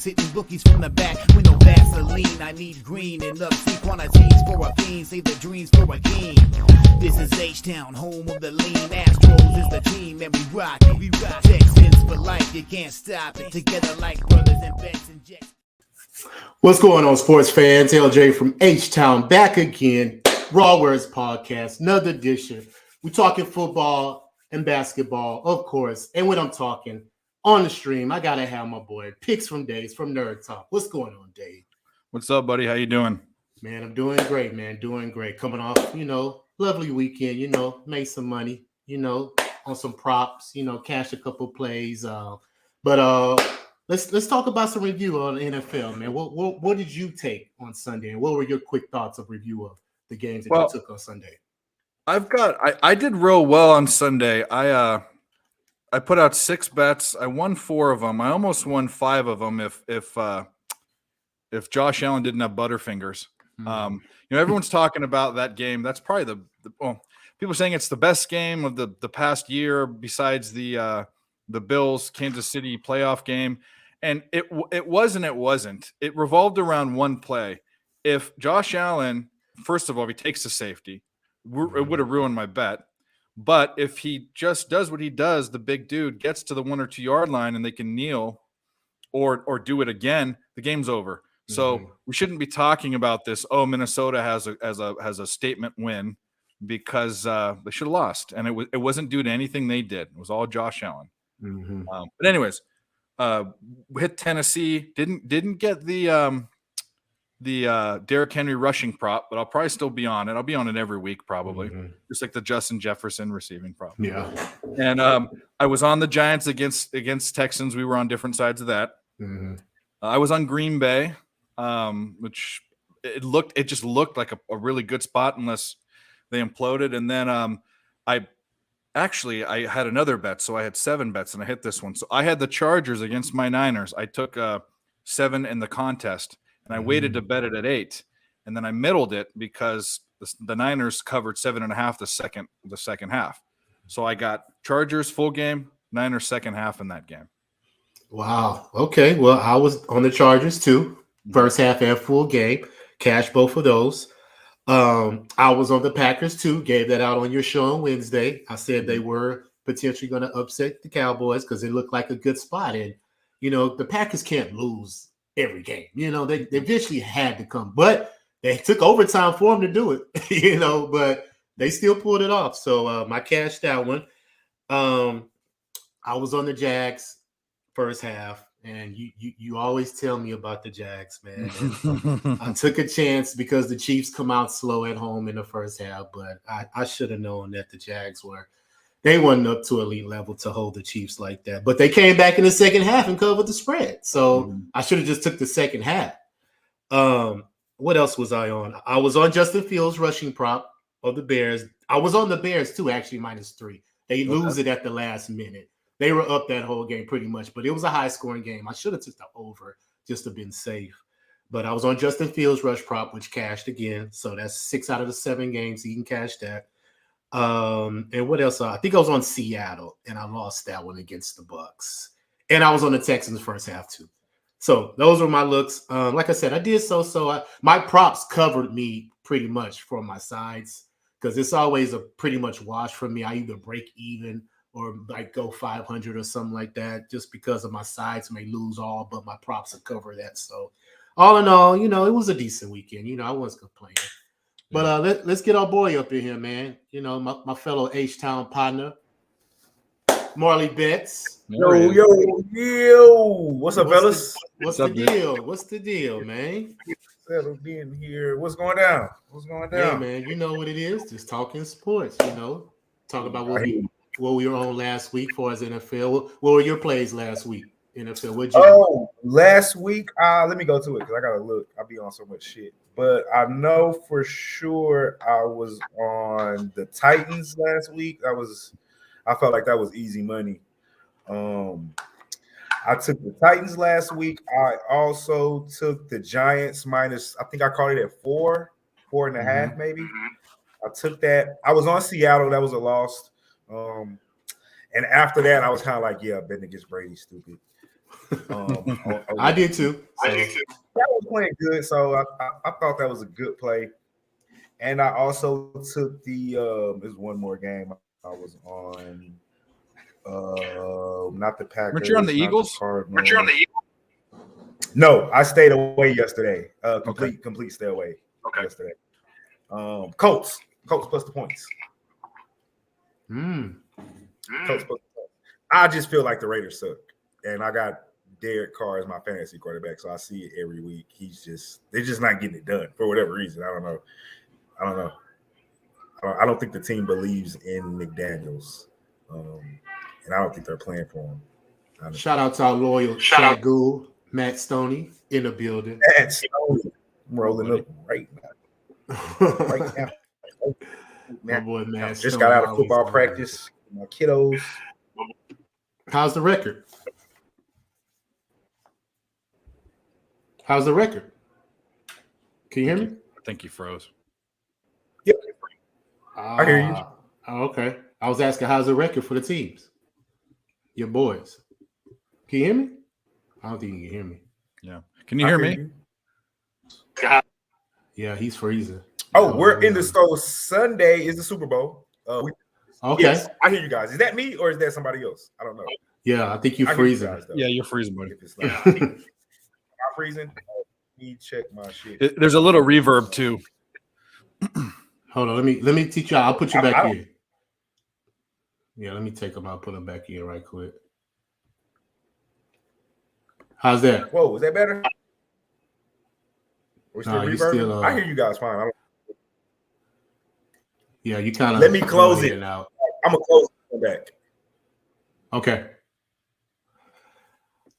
boots, hitting bookies from the back with no Vaseline. I need green in obscene quantities for a fiend, save the dreams for a king. This is H-Town, home of the lean. Astros is the team, and we rock it. We rock Texans for life, you can't stop it. Together like brothers and Bets and Jets. What's going on, sports fans? LJ from H-Town back again. RaWordz podcast, another edition. We're talking football and basketball, of course. And when I'm talking on the stream, I gotta have my boy Picks from Days from Nerd Talk. What's going on, Dave? What's up, buddy? How you doing? Man, I'm doing great, man. Doing great. Coming off, lovely weekend. Made some money. On some props. Cash a couple plays. Let's talk about some review on the NFL, man. What did you take on Sunday, and what were your quick thoughts of review of the games that you took on Sunday? I did real well on Sunday. I put out 6 bets. I won 4 of them. I almost won 5 of them if Josh Allen didn't have Butterfingers. Everyone's talking about that game. That's probably people are saying it's the best game of the past year besides the Bills Kansas City playoff game. And it wasn't. It revolved around one play. If Josh Allen, first of all, if he takes the safety, it would have ruined my bet. But if he just does what he does, the big dude gets to the 1 or 2 yard line and they can kneel or do it again, the game's over. So we shouldn't be talking about this. Oh, Minnesota has a statement win because they should have lost, and it wasn't due to anything they did. It was all Josh Allen. But anyways, we hit Tennessee. Didn't get the Derrick Henry rushing prop, but I'll probably still be on it. I'll be on it every week probably, just like the Justin Jefferson receiving prop. Yeah. And I was on the Giants against Texans. We were on different sides of that. I was on Green Bay, which it just looked like a really good spot unless they imploded. And then I had another bet, so I had 7 bets and I hit this one. So I had the Chargers against my Niners. I took 7 in the contest. And I waited to bet it at 8, and then I middled it because the Niners covered 7.5 the second half. So I got Chargers full game, Niners second half in that game. Wow. Okay. Well, I was on the Chargers too, first half and full game. Cashed both of those. I was on the Packers too. Gave that out on your show on Wednesday. I said they were potentially going to upset the Cowboys because it looked like a good spot, and the Packers can't lose every game. They eventually had to come, but they took overtime for them to do it, but they still pulled it off. So I cashed that one. I was on the Jags first half, and you always tell me about the Jags, man. I took a chance because the Chiefs come out slow at home in the first half, but I should have known that the Jags they weren't up to elite level to hold the Chiefs like that. But they came back in the second half and covered the spread. So I should have just took the second half. What else was I on? I was on Justin Fields rushing prop of the Bears. I was on the Bears too, actually, -3. They lose it at the last minute. They were up that whole game pretty much, but it was a high-scoring game. I should have took the over just to been safe. But I was on Justin Fields rush prop, which cashed again. So that's 6 out of the 7 games. You can cash that. And what else? I think I was on Seattle, and I lost that one against the Bucks. And I was on the Texans first half too. So those were my looks. Like I said, I did so. My props covered me pretty much for my sides because it's always a pretty much wash for me. I either break even or like go 500 or something like that, just because of my sides may lose all, but my props will cover that. So all in all, it was a decent weekend. I wasn't complaining. But let's get our boy up in here, man. My fellow H-Town partner, Marley Betts. Yo. What's up, fellas? What's the deal? What's the deal, man? Settled in here. What's going down? Hey, man, you know what it is. Just talking sports, Talk about what we were on last week for as NFL. What were your plays last week? NFL. Last week, let me go to it because I gotta look. I'll be on so much shit. But I know for sure I was on the Titans last week. I felt like that was easy money. I took the Titans last week. I also took the Giants minus, I think I called it at 4.5 maybe. I took that. I was on Seattle. That was a loss. And after that, I was kind of like, yeah, betting against Brady, stupid. I did too. So. That was playing good, so I thought that was a good play. And I also took the there's one more game I was on. Not the Packers. Weren't you on the Eagles? Weren't you on the Eagles? No, I stayed away yesterday. Complete stay away yesterday. Colts plus the points. Colts plus the points. I just feel like the Raiders suck, and I got Derek Carr as my fantasy quarterback, so I see it every week. They're just not getting it done for whatever reason. I don't know. I don't think the team believes in McDaniels, and I don't think they're playing for him. Shout out to our loyal Shagul, Matt Stoney in the building. Matt Stoney, I'm rolling up right now. My boy Matt just Stoney got out of football practice. My kiddos. How's the record? How's the record? Can you hear me? I think you froze. Yep. I hear you. Oh, okay. I was asking how's the record for the teams? Your boys. Can you hear me? I don't think you can hear me. Yeah. Can you hear me? Yeah, he's freezing. Oh, we're in the store. Sunday is the Super Bowl. Okay. Yes, I hear you guys. Is that me or is that somebody else? I don't know. Yeah, I think you're freezing. Yeah, you're freezing, buddy. I'm freezing. Let me check my shit. There's a little reverb too. Hold on, let me teach you. I'll put you back in. Yeah, let me take them out, put them back in right quick. How's that? Whoa, is that better? We're still reverbing? I hear you guys fine. Yeah, you kind of let me close it. Out. I'm gonna close it back. Okay.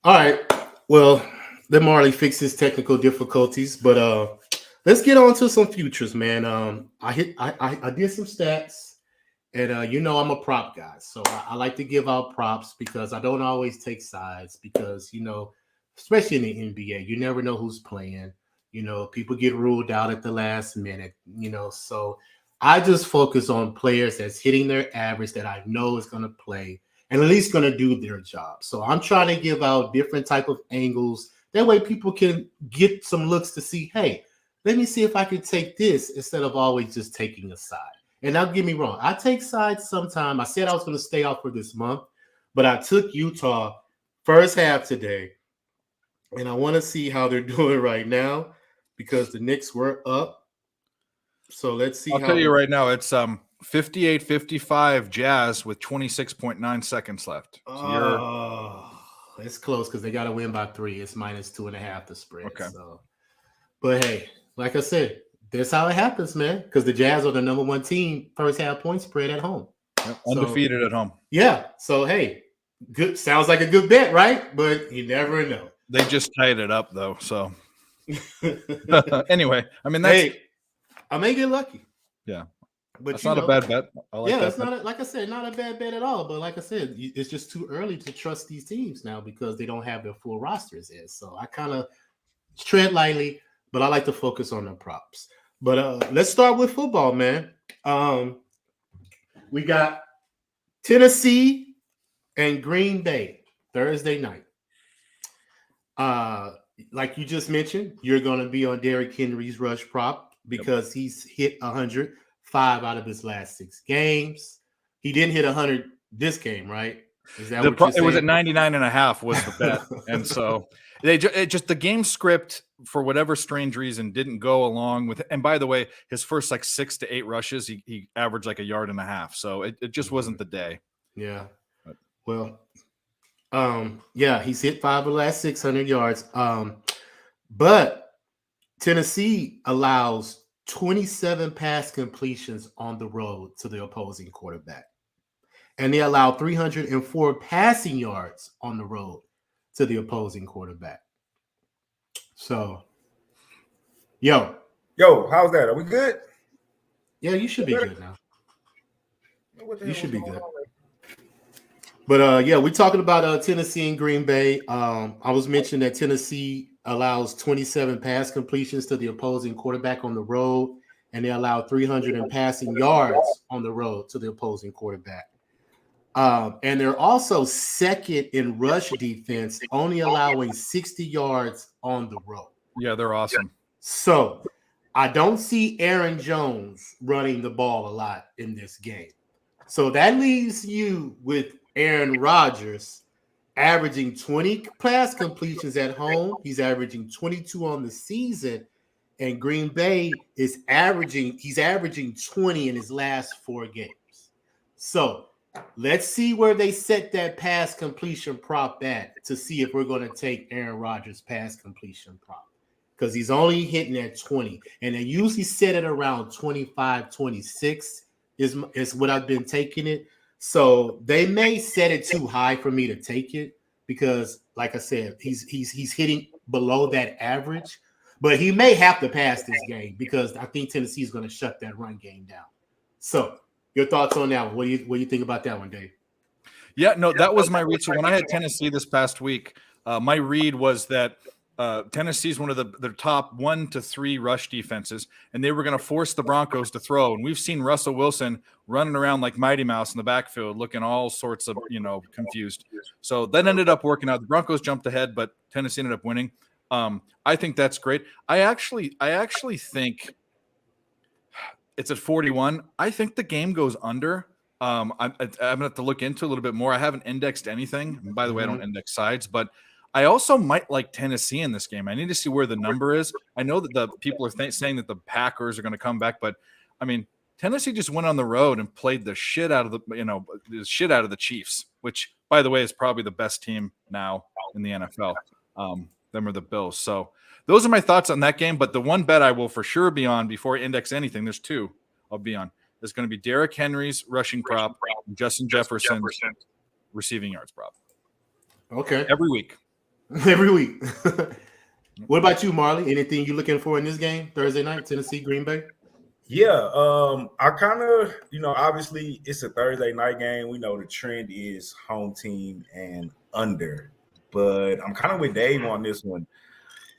All right. Well, let Marley fix his technical difficulties, but let's get on to some futures, man. I did some stats, and you know I'm a prop guy, so I like to give out props because I don't always take sides because especially in the NBA, you never know who's playing. People get ruled out at the last minute. So I just focus on players that's hitting their average that I know is going to play and at least going to do their job. So I'm trying to give out different type of angles. That way people can get some looks to see, hey, let me see if I can take this instead of always just taking a side. And now get me wrong. I take sides sometime. I said I was going to stay out for this month, but I took Utah first half today. And I want to see how they're doing right now because the Knicks were up. So let's see. I'll tell you right now, it's 58-55 Jazz with 26.9 seconds left. So it's close because they got to win by 3. It's -2.5 the spread. Okay. So, but hey, like I said, that's how it happens, man. Because the Jazz are the number 1 team first half point spread at home. Yep, undefeated at home. Yeah. So hey, good. Sounds like a good bet, right? But you never know. They just tied it up though. So anyway, I mean I may get lucky. Yeah. But that's not a bad bet. I like it's not like I said, not a bad bet at all. But like I said, it's just too early to trust these teams now because they don't have their full rosters in. So I kind of tread lightly, but I like to focus on the props. But let's start with football, man. We got Tennessee and Green Bay Thursday night. Like you just mentioned, you're going to be on Derrick Henry's rush prop because he's hit 100 5 out of his last 6 games. He didn't hit 100 this game, right? Is that what you're saying? It was at 99.5 was the bet. And so the game script, for whatever strange reason, didn't go along with. And by the way, his first 6 to 8 rushes, he averaged 1.5 yards. So it just wasn't the day. Yeah. Well, he's hit 5 of the last 600 yards. But Tennessee allows 27 pass completions on the road to the opposing quarterback. And they allow 304 passing yards on the road to the opposing quarterback. So, yo, how's that? Are we good? Yeah, you should be good now. You should be good. But we're talking about Tennessee and Green Bay. I was mentioning that Tennessee allows 27 pass completions to the opposing quarterback on the road, and they allow 300 in passing yards on the road to the opposing quarterback. And they're also second in rush defense, only allowing 60 yards on the road. Yeah, they're awesome. So I don't see Aaron Jones running the ball a lot in this game. So that leaves you with Aaron Rodgers averaging 20 pass completions at home. He's averaging 22 on the season. And Green Bay is averaging 20 in his last 4 games. So let's see where they set that pass completion prop at to see if we're going to take Aaron Rodgers' pass completion prop. Because he's only hitting at 20. And they usually set it around 25, 26 is what I've been taking it. So they may set it too high for me to take it because, like I said, he's hitting below that average. But he may have to pass this game because I think Tennessee is going to shut that run game down. So your thoughts on that one? What do you think about that one, Dave? Yeah, no, that was my read. So when I had Tennessee this past week, my read was that Tennessee is one of their top 1 to 3 rush defenses, and they were going to force the Broncos to throw. And we've seen Russell Wilson running around like Mighty Mouse in the backfield, looking all sorts of, confused. So that ended up working out. The Broncos jumped ahead, but Tennessee ended up winning. I think that's great. I actually think it's at 41. I think the game goes under. I'm going to have to look into a little bit more. I haven't indexed anything. And by the way, I don't index sides, but I also might like Tennessee in this game. I need to see where the number is. I know that the people are saying that the Packers are going to come back, but I mean, Tennessee just went on the road and played the shit out of the Chiefs, which, by the way, is probably the best team now in the NFL. Them are the Bills. So those are my thoughts on that game. But the one bet I will for sure be on before I index anything, there's 2 I'll be on. There's going to be Derrick Henry's rushing prop and Justin Jefferson's receiving yards prop. Okay. Every week. Every week. What about you, Marley? Anything you looking for in this game Thursday night, Tennessee, Green Bay? Yeah, I kind of, obviously it's a Thursday night game. We know the trend is home team and under, but I'm kind of with Dave on this one.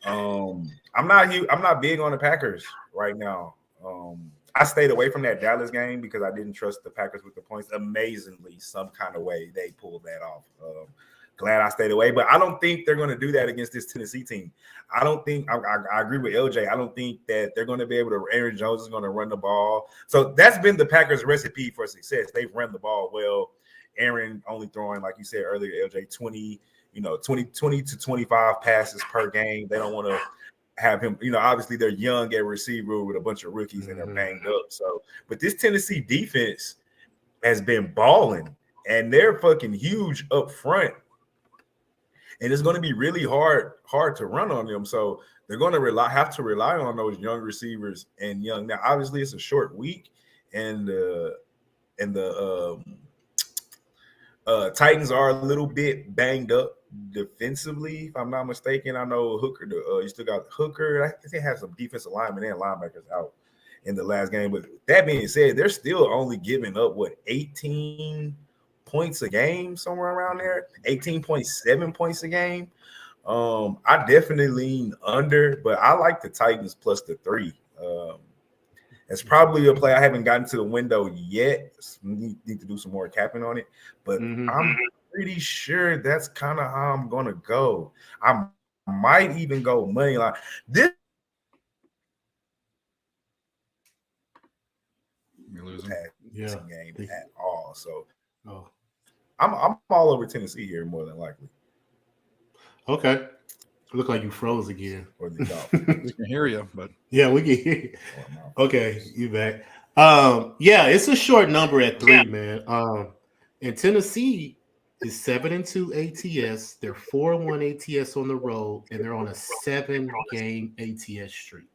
I'm not big on the Packers right now. I stayed away from that Dallas game because I didn't trust the Packers with the points. Amazingly, some kind of way they pulled that off. Glad I stayed away, but I don't think they're going to do that against this Tennessee team. I don't think I agree with LJ. I don't think that they're going to be able to. Aaron Jones is going to run the ball. So that's been the Packers' recipe for success. They've run the ball well. Aaron only throwing, like you said earlier, LJ, 20 to 25 passes per game. They don't want to have him, obviously they're young at receiver with a bunch of rookies and they're banged up. So, but this Tennessee defense has been balling and they're fucking huge up front. And it's going to be really hard to run on them. So they're going to have to rely on those young receivers and young. Now, obviously, it's a short week, and the Titans are a little bit banged up defensively, if I'm not mistaken. I know Hooker. You still got Hooker. I think they have some defensive linemen and linebackers out in the last game. But that being said, they're still only giving up 18 points a game, somewhere around there, 18.7 points a game. I definitely lean under, but I like the Titans plus the 3. It's probably a play. I haven't gotten to the window yet. Need to do some more capping on it, but I'm pretty sure that's kind of how I'm gonna go. I might even go money line. This You're losing. Game at all. So I'm all over Tennessee here more than likely. Okay. Look like you froze again. Or the Dolphins. We can hear you, but yeah, we can hear you. Okay, you back. Yeah, it's a short number at 3, man. And Tennessee is 7-2 ATS. They're 4-1 ATS on the road, and they're on a 7-game ATS streak.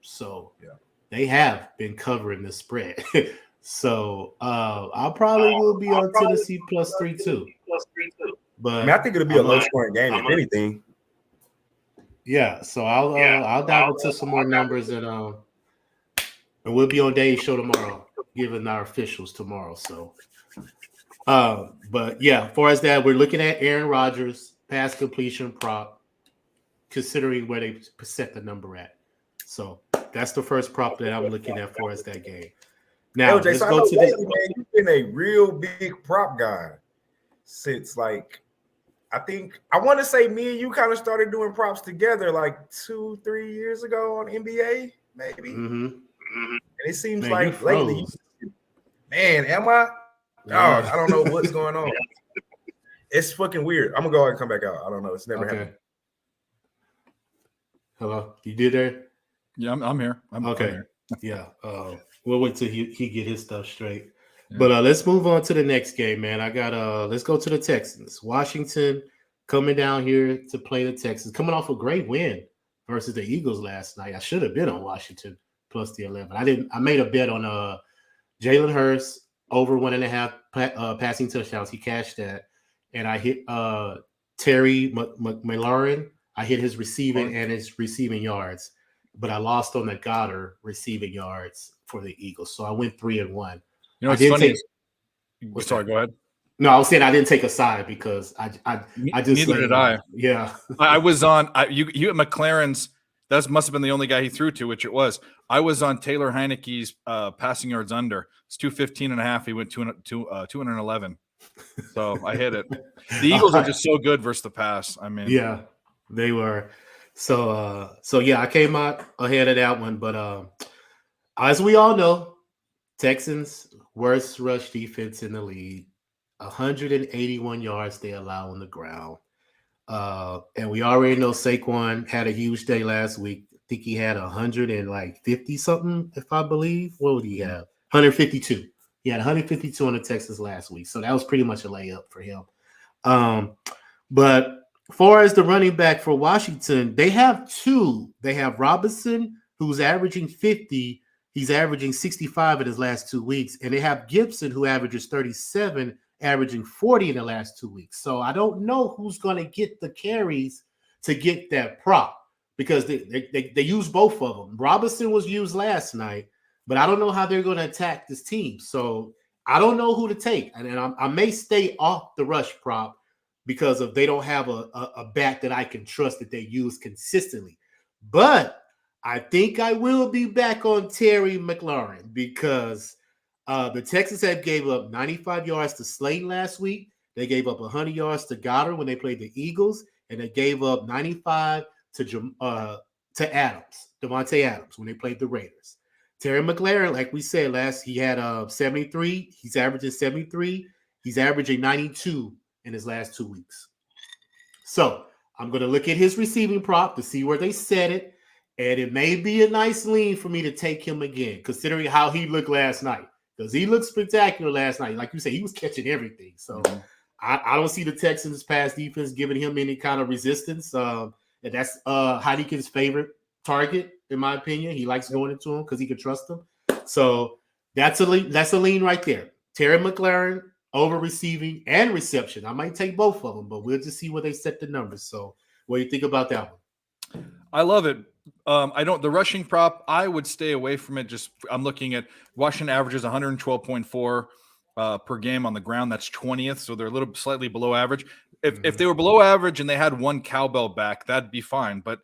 So they have been covering the spread. So I probably will be on Tennessee plus 3 too. But I think it'll be a low scoring game if anything. Yeah, so I'll dive into some more numbers and we'll be on Dave's show tomorrow, giving our officials tomorrow. So but yeah, as far as that, we're looking at Aaron Rodgers pass completion prop, considering where they set the number at. So that's the first prop that I'm looking at for us that game. Now LJ, let's so I go know to lately, the. man, you've been a real big prop guy since like I think I want to say me and you kind of started doing props together like 2-3 years ago on NBA, maybe. Mm-hmm. And it seems Man, you like lately, froze. man, am I? Dog, Yeah. I don't know what's going on. It's fucking weird. I'm gonna go ahead and come back out. I don't know. It's never Okay. happened. Hello. You did there? Yeah, I'm here. I'm Okay. here. Yeah. We'll wait till he get his stuff straight. Yeah. But let's move on to the next game, man. I got let's go to the Texans. Washington coming down here to play the Texans, coming off a great win versus the Eagles last night. I should have been on Washington plus the 11. I didn't. I made a bet on Jalen Hurts over 1.5 passing touchdowns. He cashed that, and I hit Terry McLaurin. I hit his receiving and his receiving yards, but I lost on the Goddard receiving yards for the Eagles. So I went 3-1. You know, it's funny. Sorry, that? go ahead. No, I was saying I didn't take a side because I just neither did I. Yeah, I was on you at McLaren's. That must have been the only guy he threw to, which it was. I was on Taylor Heineke's passing yards under. It's 215.5. He went 211. So I hit it. The Eagles are just so good versus the pass. I mean, yeah, they were. So yeah, I came out ahead of that one. But as we all know, Texans worst rush defense in the league. 181 yards they allow on the ground. And we already know Saquon had a huge day last week. I think he had 150 something, if I believe. What would he have? 152. He had 152 on the Texans last week. So that was pretty much a layup for him. But as far as the running back for Washington, they have two. They have Robinson, who's averaging 50. He's averaging 65 in his last 2 weeks. And they have Gibson, who averages 37, averaging 40 in the last 2 weeks. So I don't know who's going to get the carries to get that prop because they use both of them. Robinson was used last night, but I don't know how they're going to attack this team. So I don't know who to take. And I may stay off the rush prop because of they don't have a back that I can trust that they use consistently. But I think I will be back on Terry McLaurin because the Texans have gave up 95 yards to Slayton last week. They gave up 100 yards to Goddard when they played the Eagles, and they gave up 95 to Adams, Devontae Adams, when they played the Raiders. Terry McLaurin, like we said he had 73. He's averaging 73. He's averaging 92 in his last 2 weeks. So I'm going to look at his receiving prop to see where they set it, and it may be a nice lean for me to take him again, considering how he looked last night. Because he looked spectacular last night. Like you said, he was catching everything. So I don't see the Texans' pass defense giving him any kind of resistance. And that's Heineken's favorite target, in my opinion. He likes going into him because he can trust him. So that's a lean right there. Terry McLaurin over receiving and reception. I might take both of them, but we'll just see where they set the numbers. So what do you think about that one? I love it. The rushing prop, I would stay away from it. I'm looking at Washington averages 112.4 per game on the ground. That's 20th. So they're a little slightly below average. If they were below average and they had one cowbell back, that'd be fine. But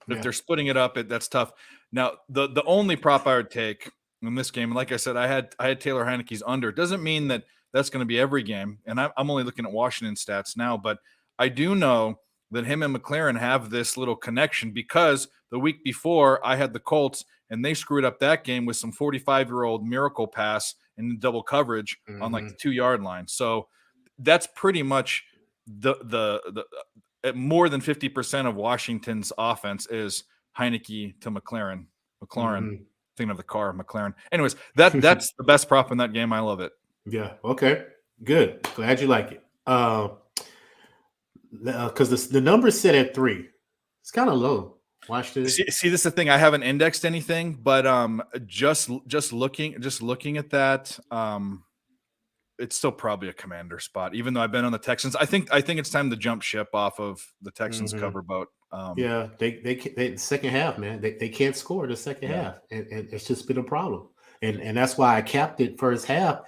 if they're splitting it up, that's tough. Now, the only prop I would take in this game, and like I said, I had Taylor Heineke's under. It doesn't mean that that's going to be every game. And I'm only looking at Washington stats now, but I do know that him and McLaurin have this little connection because the week before I had the Colts and they screwed up that game with some 45-year-old miracle pass in double coverage on like the 2-yard line. So that's pretty much the more than 50% of Washington's offense is Heineke to McLaurin. Thinking of the car, McLaren. Anyways, that's the best prop in that game. I love it. Yeah. Okay. Good. Glad you like it. Because the number's set at 3. It's kind of low. Watch this. See, this is the thing. I haven't indexed anything, but just looking at that, it's still probably a commander spot. Even though I've been on the Texans, I think it's time to jump ship off of the Texans cover boat. Yeah, they second half, man. They can't score the second half, and it's just been a problem. And that's why I capped it first half.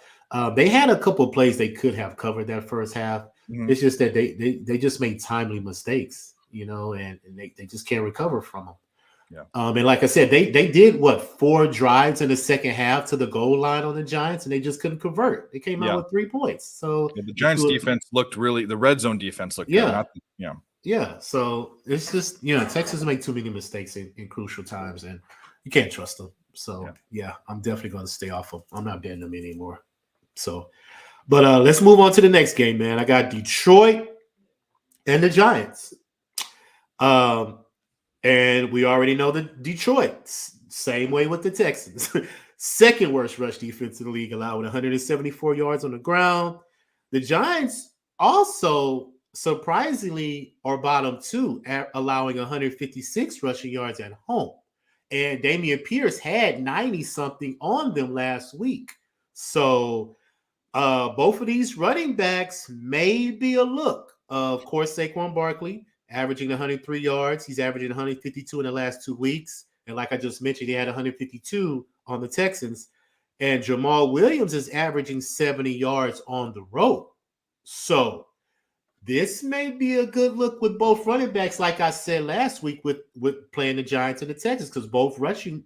They had a couple of plays they could have covered that first half. It's just that they just made timely mistakes, and they just can't recover from them. And like I said, they did what 4 drives in the second half to the goal line on the Giants, and they just couldn't convert. They came out with 3 points. So the Giants defense looked really, the red zone defense looked good. Yeah. So it's just, Texas make too many mistakes in crucial times, and you can't trust them. So I'm definitely going to stay off of. I'm not betting them anymore. So, but let's move on to the next game, man. I got Detroit and the Giants. And we already know the Detroit, same way with the Texans. Second worst rush defense in the league, allowing 174 yards on the ground. The Giants also surprisingly are bottom 2, allowing 156 rushing yards at home. And Damian Pierce had 90-something on them last week. So both of these running backs may be a look. Of course, Saquon Barkley, averaging 103 yards. He's averaging 152 in the last 2 weeks. And like I just mentioned, he had 152 on the Texans. And Jamal Williams is averaging 70 yards on the road. So this may be a good look with both running backs, like I said last week with playing the Giants and the Texans, because both running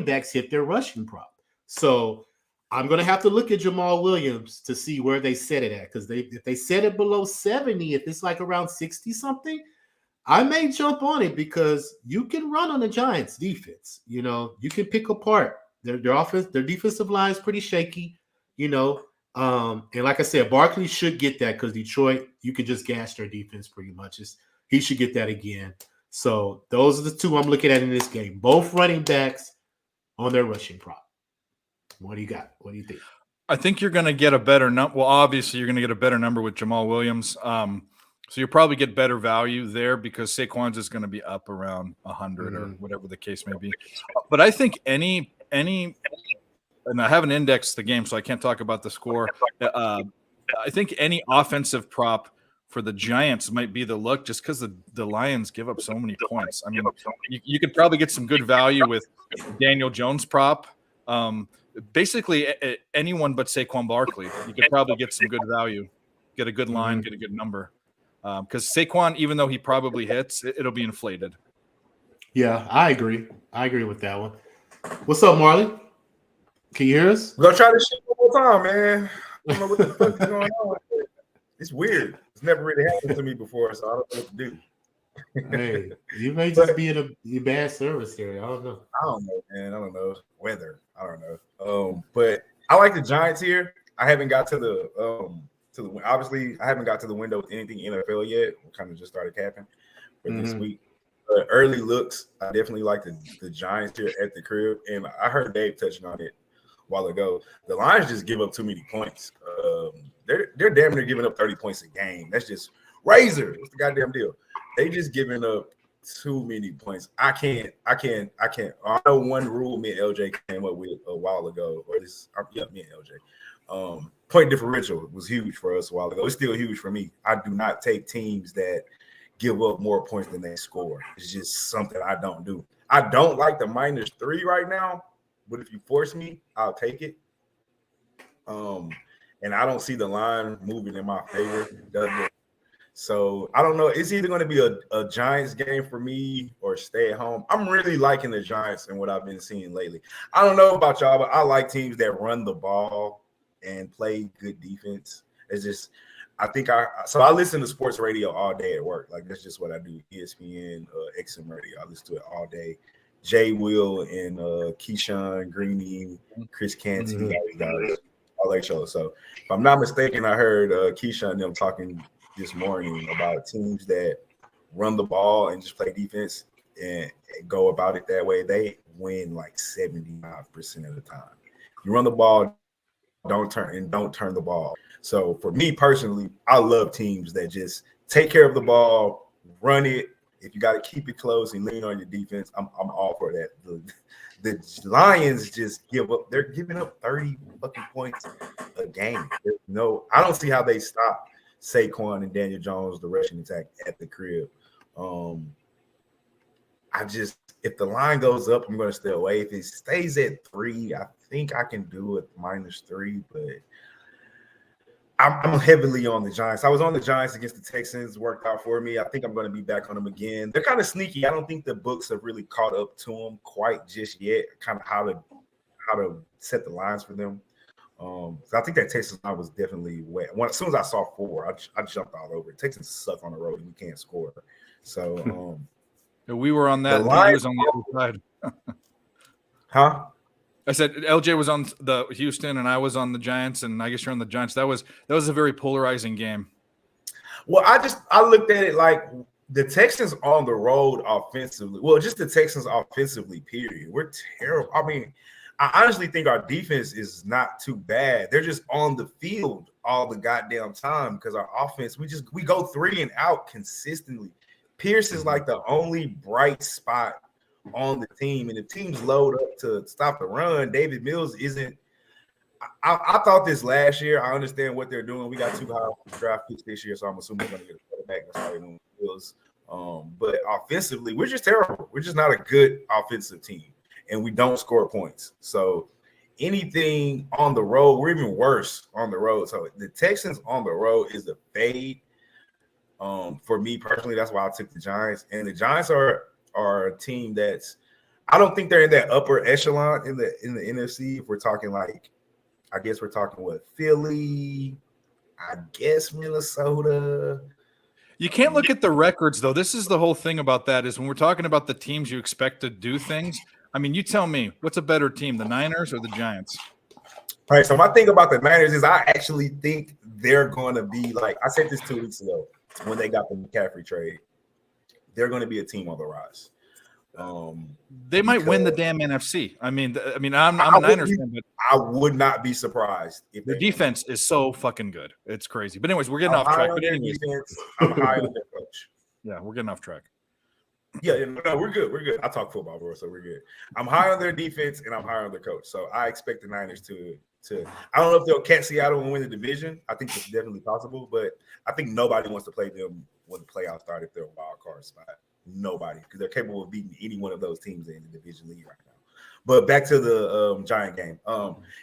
backs hit their rushing prop. So I'm going to have to look at Jamal Williams to see where they set it at, because if they set it below 70, if it's like around 60-something, I may jump on it, because you can run on the Giants defense. You can pick apart their offense. Their defensive line is pretty shaky, and like I said, Barkley should get that, because Detroit, you can just gash their defense pretty much. He should get that again. So those are the 2 I'm looking at in this game. Both running backs on their rushing prop. What do you got? What do you think? I think you're going to get a better number. Well, obviously, you're going to get a better number with Jamal Williams. So you'll probably get better value there, because Saquon's is going to be up around 100 or whatever the case may be. But I think any, and I haven't indexed the game, so I can't talk about the score. I think any offensive prop for the Giants might be the look, just because the Lions give up so many points. I mean, you could probably get some good value with Daniel Jones prop. Basically, anyone but Saquon Barkley, you could probably get some good value, get a good line, get a good number. Because Saquon, even though he probably hits, it'll be inflated. Yeah, I agree. I agree with that one. What's up, Marley? Can you hear us? We're going to try this shit one more time, man. I don't know what the fuck is going on. It's weird. It's never really happened to me before, so I don't know what to do. Hey, you may just be in a bad service here. I don't know. I don't know, man. I don't know. Weather. I don't know. But I like the Giants here. I haven't got to the obviously I haven't got to the window with anything NFL yet. We kind of just started capping for this week. Early looks, I definitely like the Giants here at the crib. And I heard Dave touching on it a while ago. The Lions just give up too many points. They're damn near giving up 30 points a game. That's just razor. What's the goddamn deal? They just giving up too many points. I can't. I know one rule me and LJ came up with a while ago, or this, me and LJ. Point differential was huge for us a while ago. It's still huge for me. I do not take teams that give up more points than they score. It's just something I don't do. I don't like the -3 right now, but if you force me, I'll take it. And I don't see the line moving in my favor. So I don't know. It's either going to be a Giants game for me or stay at home. I'm really liking the Giants and what I've been seeing lately. I don't know about y'all, but I like teams that run the ball and play good defense. It's just, I listen to sports radio all day at work. Like, that's just what I do. ESPN, XM radio. I listen to it all day. Jay Will and Keyshawn, Greeny, Chris Canty, all that show. So if I'm not mistaken, I heard Keyshawn and them talking this morning about teams that run the ball and just play defense and go about it that way. They win like 75% of the time. You run the ball, don't turn the ball. So for me personally, I love teams that just take care of the ball, run it. If you got to keep it close and lean on your defense, I'm all for that. The Lions just give up. They're giving up 30 fucking points a game. I don't see how they stop Saquon and Daniel Jones, the rushing attack at the crib. If the line goes up, I'm going to stay away. If it stays at 3, I think I can do it -3, but I'm heavily on the Giants. I was on the Giants against the Texans, worked out for me. I think I'm going to be back on them again. They're kind of sneaky. I don't think the books have really caught up to them quite just yet. Kind of how to set the lines for them. I think that Texas line was definitely wet. As soon as I saw 4, I jumped all over it. Texans suck on the road and we can't score. So we were on that. The He was on the other side. huh? I said LJ was on the Houston and I was on the Giants, and I guess you're on the Giants. That was a very polarizing game. Well, I looked at it like the Texans on the road offensively. Well, just the Texans offensively, period. We're terrible. I mean, I honestly think our defense is not too bad. They're just on the field all the goddamn time because our offense, we go 3 and out consistently. Pierce is like the only bright spot on the team, and if teams load up to stop the run, David Mills isn't. I thought this last year. I understand what they're doing. We got 2 high draft picks this year, so I'm assuming we're going to get a quarterback. That's how they're doing Mills. But offensively, we're just terrible. We're just not a good offensive team, and we don't score points. So anything on the road, we're even worse on the road. So the Texans on the road is a fade. For me personally, that's why I took the Giants, and the Giants are a team that's, I don't think they're in that upper echelon in the NFC. If we're talking like, I guess we're talking what, Philly, I guess Minnesota. You can't look at the records though. This is the whole thing about that is when we're talking about the teams you expect to do things. I mean, you tell me, what's a better team, the Niners or the Giants? All right, so my thing about the Niners is I actually think they're going to be like, I said this 2 weeks ago when they got the McCaffrey trade. They're going to be a team on the rise. They might win the damn NFC. I mean, I'm a Niners fan, but I would not be surprised if their defense is so fucking good. It's crazy. But anyways, we're getting off track. But anyways, I'm high on their coach. Yeah, we're getting off track. Yeah, no, we're good. We're good. I talk football, bro, so we're good. I'm high on their defense and I'm high on their coach. So I expect the Niners to. I don't know if they'll catch Seattle and win the division. I think it's definitely possible, but I think nobody wants to play them when the playoffs start if they're a wild card spot. Nobody, because they're capable of beating any one of those teams in the division league right now. But back to the Giant game.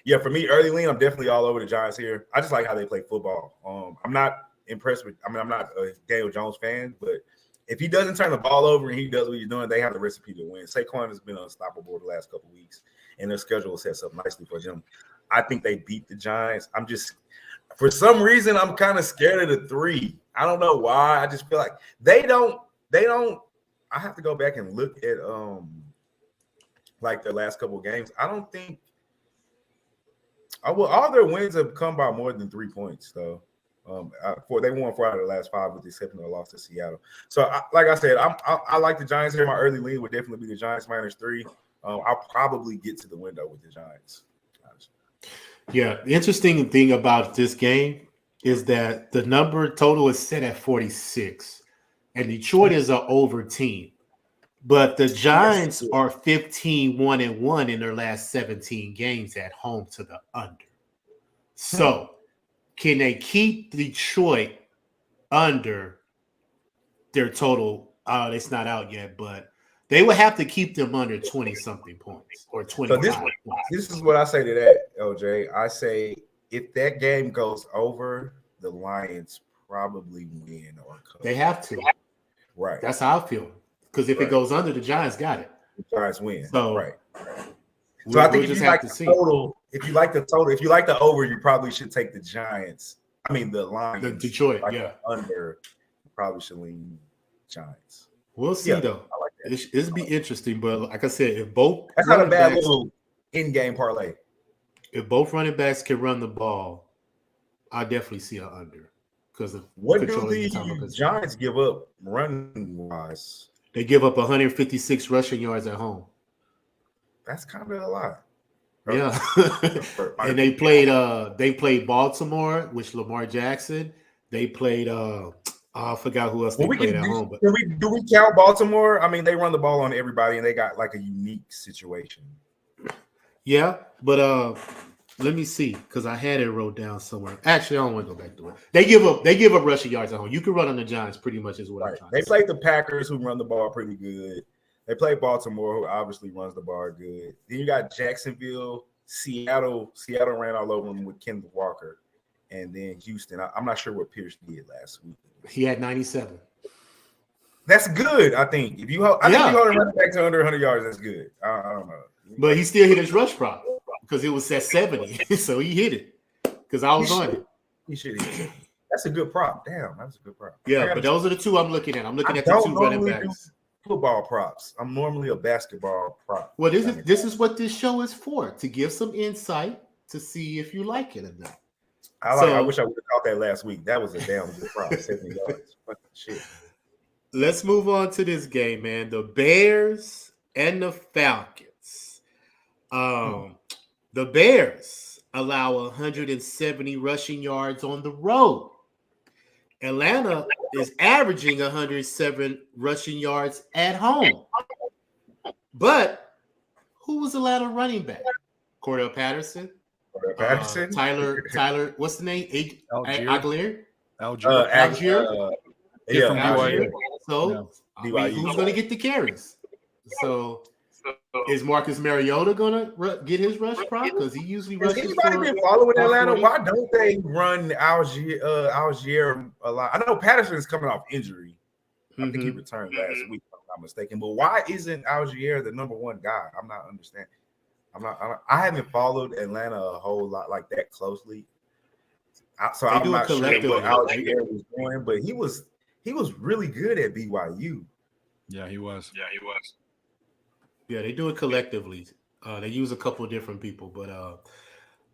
Yeah, for me, early lean, I'm definitely all over the Giants here. I just like how they play football. I'm not impressed with. I mean, I'm not a Daniel Jones fan, but if he doesn't turn the ball over and he does what he's doing, they have the recipe to win. Saquon has been unstoppable the last couple of weeks, and their schedule sets up nicely for them. I think they beat the Giants. I'm just, for some reason, I'm kind of scared of the 3. I don't know why. I just feel like they don't. I have to go back and look at like their last couple of games. I don't think all their wins have come by more than 3 points, though. They won 4 out of the last 5 with the exception of the loss to Seattle. So, like I said, I like the Giants here. My early lead would definitely be the Giants -3. I'll probably get to the window with the Giants. Yeah, the interesting thing about this game is that the number total is set at 46, and Detroit is an over team. But the Giants are 15-1-1 in their last 17 games at home to the under. So can they keep Detroit under their total? It's not out yet, but they would have to keep them under 20-something points or 25 points. This is what I say to that, LJ. I say if that game goes over, the Lions probably win or cover. They have to. Right. That's how I feel. Because if it goes under, the Giants got it. The Giants win. So, right. So I think if you like the total, if you like the over, you probably should take the Giants. I mean the Lions. The Detroit, under, you probably should lean Giants. We'll see though. I like that. It'll be interesting, but like I said, if both that's not a bad little in-game parlay. If both running backs can run the ball, I definitely see an under. Because of what do the Giants give up running wise? They give up 156 rushing yards at home. That's kind of a lot. Yeah. And they played Baltimore, which Lamar Jackson. They played I forgot who else they played at home. But do we count Baltimore? I mean, they run the ball on everybody and they got like a unique situation. Yeah, but let me see, because I had it wrote down somewhere. Actually, I don't want to go back to it. They give up rushing yards at home. You can run on the Giants pretty much is what I'm trying to say. They played the Packers, who run the ball pretty good. They played Baltimore, who obviously runs the ball good. Then you got Jacksonville, Seattle. Seattle ran all over them with Kenneth Walker. and then Houston. I'm not sure what Pierce did last week. He had 97. That's good, I think. If you hold, I think if you hold a running back to under 100 yards, that's good. I don't know. But he still hit his rush prop because it was at 70. So he hit it because I was on it. He should hit it. That's a good prop. Damn, that's a good prop. Yeah, but those are the two I'm looking at. I'm looking at the don't two running normally backs. Football props. I'm normally a basketball prop. Well, this is what this show is for, to give some insight to see if you like it or not. I wish I would have caught that last week. That was a damn good prop. 70 yards. Fucking shit. Let's move on to this game, man. The Bears and the Falcons. The Bears allow 170 rushing yards on the road. Atlanta is averaging 107 rushing yards at home. But who was Atlanta running back? Cordell Patterson? Tyler, what's the name? Algier? Algier. Algier. So, who's going to get the carries? So, is Marcus Mariota going to get his rush prop? Because he usually rushes. Has anybody been following Atlanta? Why don't they run Algier a lot? I know Patterson's coming off injury. I think he returned last week, if I'm not mistaken. But why isn't Algier the number one guy? I'm not understanding. I haven't followed Atlanta a whole lot like that closely. So I'm not sure what Algier was doing, but he was really good at BYU. Yeah, he was. Yeah, they do it collectively. They use a couple of different people, but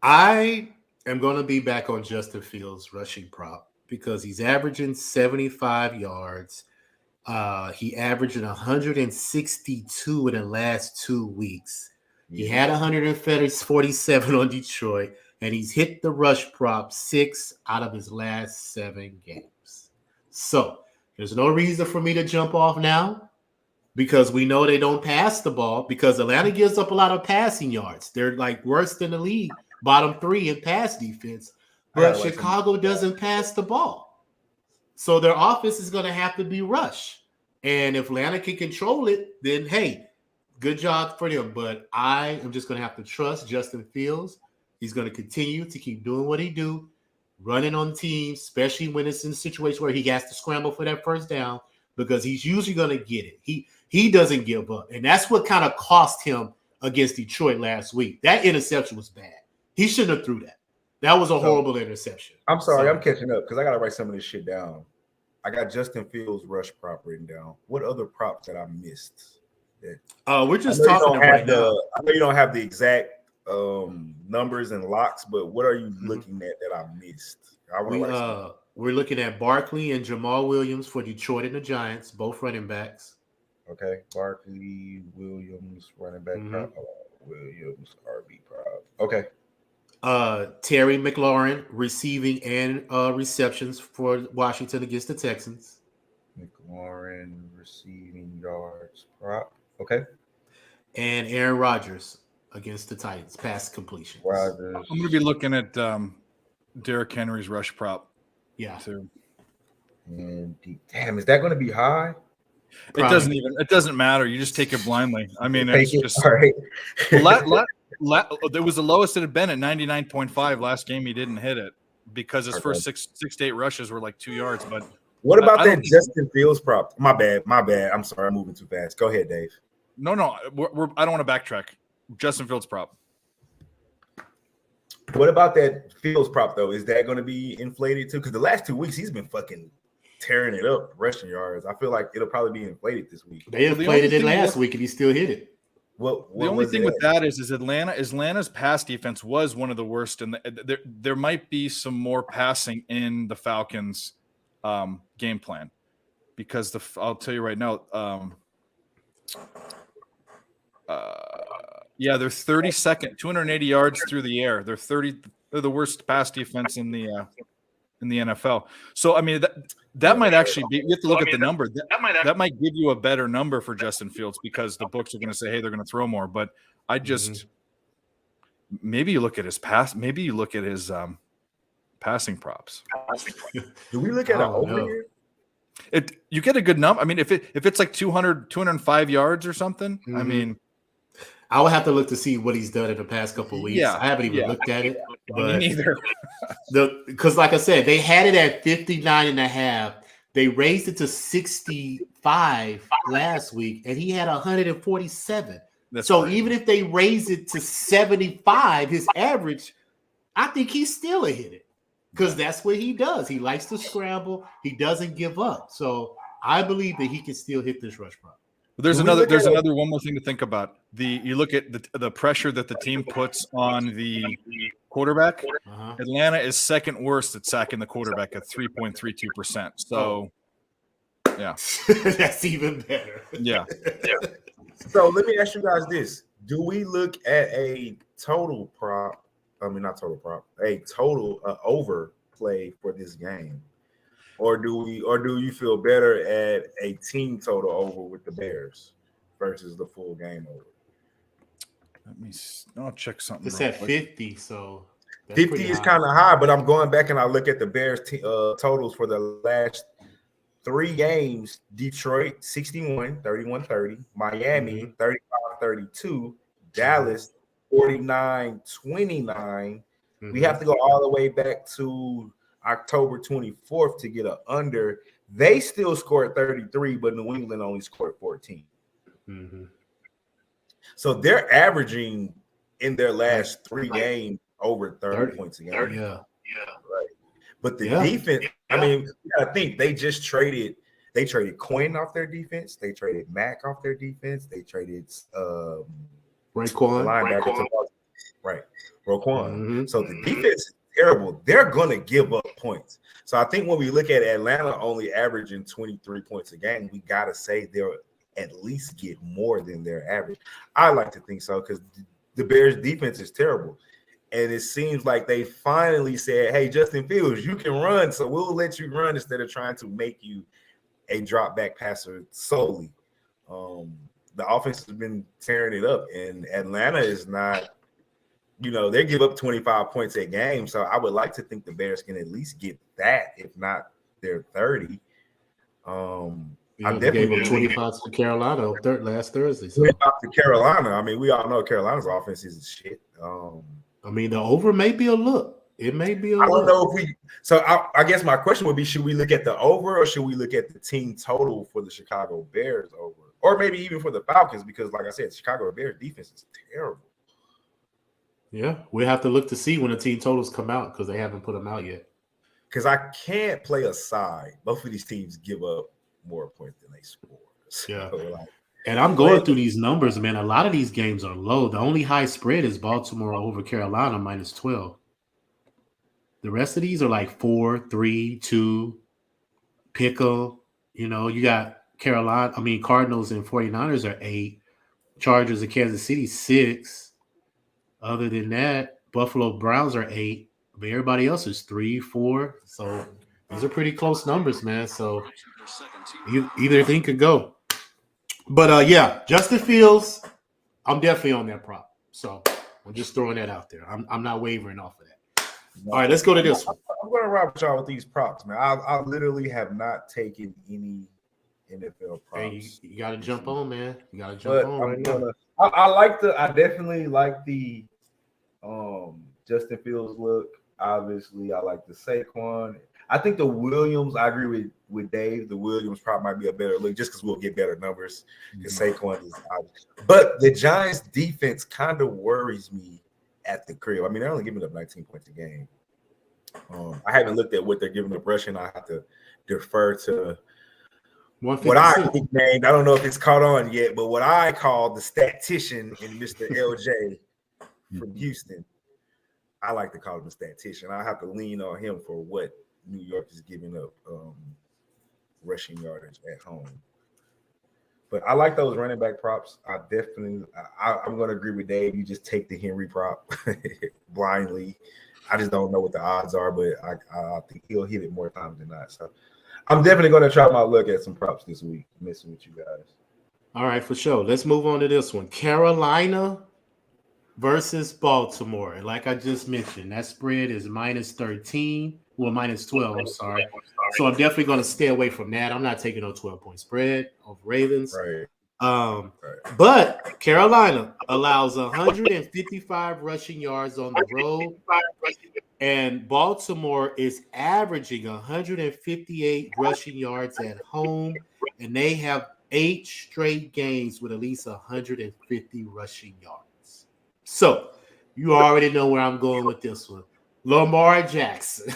I am going to be back on Justin Fields' rushing prop because he's averaging 75 yards. He averaging 162 in the last 2 weeks. He had 147 on Detroit, and he's hit the rush prop 6 out of his last 7 games. So there's no reason for me to jump off now, because we know they don't pass the ball, because Atlanta gives up a lot of passing yards. They're like worse than the league, bottom 3 in pass defense. But Chicago doesn't pass the ball. So their offense is going to have to be rush. And if Atlanta can control it, then hey, good job for them. But I am just going to have to trust Justin Fields. He's going to continue to keep doing what he do, running on teams, especially when it's in a situation where he has to scramble for that first down, because he's usually going to get it. He doesn't give up. And that's what kind of cost him against Detroit last week. That interception was bad. He shouldn't have threw that. That was a horrible interception. I'm sorry, I'm catching up because I got to write some of this shit down. I got Justin Fields' rush prop written down. What other props that I missed? We're just talking right now. I know you don't have the exact numbers and locks, but what are you looking at that I missed? We're looking at Barkley and Jamal Williams for Detroit and the Giants, both running backs. Okay, Barkley, Williams, running back prop. Williams, RB prop. Okay. Terry McLaurin receiving and receptions for Washington against the Texans. McLaurin receiving yards prop. Okay. And Aaron Rodgers against the Titans, pass completion. I'm going to be looking at Derrick Henry's rush prop. Yeah. Too. And damn, is that going to be high? Probably. It doesn't matter. You just take it blindly. I mean, it's just all right. There was the lowest it had been at 99.5 last game. He didn't hit it because his first six to 8 rushes were like 2 yards. But what about that Justin Fields prop? My bad. I'm sorry. I'm moving too fast. Go ahead, Dave. No. I don't want to backtrack. Justin Fields prop. What about that Fields prop though? Is that going to be inflated too? Because the last 2 weeks he's been fucking tearing it up rushing yards. I feel like it'll probably be inflated this week. They inflated it last week and he still hit it. What the only thing with that is Atlanta's pass defense was one of the worst, and there might be some more passing in the Falcons' game plan, because I'll tell you right now, they're 32nd, 280 yards through the air. They're the worst pass defense in the NFL. So I mean that might actually be. You have to look at the number. That might give you a better number for Justin Fields, because the books are going to say, hey, they're going to throw more. But I just maybe you look at his pass. Maybe you look at his passing props. Do we look at it over here? You get a good number. I mean, if it's like 205 yards or something, I mean, I would have to look to see what he's done in the past couple of weeks. Yeah, I haven't even looked at it. But Me neither. because like I said, they had it at 59.5. They raised it to 65 last week, and he had 147. That's so crazy. even if they raise it to 75, his average, I think he's still a hit it because that's what he does. He likes to scramble. He doesn't give up. So I believe that he can still hit this rush prop. But there's another one more thing to think about. You look at the pressure that the team puts on the quarterback. Atlanta is second worst at sacking the quarterback at 3.32%. So yeah. That's even better. Yeah. So let me ask you guys this. Do we look at a total prop? I mean, not total prop, a total overplay for this game. Or do you feel better at a team total over with the Bears versus the full game over? I'll check something. It's at 50, so 50 is kind of high, but I'm going back and I look at the Bears totals for the last 3 games. Detroit 61, 31-30, Miami 35-32, Dallas 49-29. We have to go all the way back to October 24th to get an under. They still scored 33, but New England only scored 14. So they're averaging in their last 3 games over 30 points a game. Yeah. Right. But the defense, I mean, you gotta think they traded Quinn off their defense, they traded Mack off their defense, they traded Raekwon. Linebacker. Right. Roquan. So the defense is terrible. They're gonna give up points. So I think when we look at Atlanta only averaging 23 points a game, we gotta say they'll at least get more than their average. I like to think so because the Bears defense is terrible. And it seems like they finally said, hey, Justin Fields, you can run, so we'll let you run instead of trying to make you a drop back passer solely. The offense has been tearing it up, and Atlanta is not, they give up 25 points a game. So I would like to think the Bears can at least get that, if not their 30. I gave them 25 to Carolina last Thursday. So. 25 to Carolina. I mean, we all know Carolina's offense is shit. I mean, the over may be a look. It may be a look. I don't know if we. So I guess my question would be: should we look at the over, or should we look at the team total for the Chicago Bears over, or maybe even for the Falcons? Because, like I said, Chicago Bears defense is terrible. Yeah, we have to look to see when the team totals come out because they haven't put them out yet. Because I can't play a side. Both of these teams give up more points than they score. So, yeah. And I'm going through these numbers, man. A lot of these games are low. The only high spread is Baltimore over Carolina -12. The rest of these are like 4, 3, 2, pickle. You got Cardinals and 49ers are 8. Chargers and Kansas City 6. Other than that, Buffalo Browns are 8. But everybody else is 3, 4. So these are pretty close numbers, man. So either thing could go. But yeah, Justin Fields, I'm definitely on that prop. So I'm just throwing that out there. I'm not wavering off of that. All right, let's go to this one. I'm going to rock with y'all with these props, man. I literally have not taken any NFL props. Hey, you got to jump on, man. You got to jump on right now. I definitely like the Justin Fields look. Obviously, I like the Saquon. I think the Williams, I agree with Dave. The Williams prop might be a better look just because we'll get better numbers. Because Saquon is obvious. But the Giants defense kind of worries me at the crib. I mean, they're only giving up 19 points a game. I haven't looked at what they're giving up rushing. I have to defer to what I nicknamed. I don't know if it's caught on yet, but what I call the statistician in Mr. LJ from Houston. I like to call him a statistician. I have to lean on him for what New York is giving up rushing yardage at home. But I like those running back props. I'm going to agree with Dave. You just take the Henry prop blindly. I just don't know what the odds are, but I think he'll hit it more times than not. So I'm definitely going to try my look at some props this week, messing with you guys. All right, for sure. Let's move on to this one. Carolina versus Baltimore. And like I just mentioned, that spread is -13. Well, -12, I'm sorry. So I'm definitely going to stay away from that. I'm not taking no 12-point spread of Ravens. Right. But Carolina allows 155 rushing yards on the road, and Baltimore is averaging 158 rushing yards at home, and they have 8 straight games with at least 150 rushing yards. So you already know where I'm going with this one. Lamar Jackson,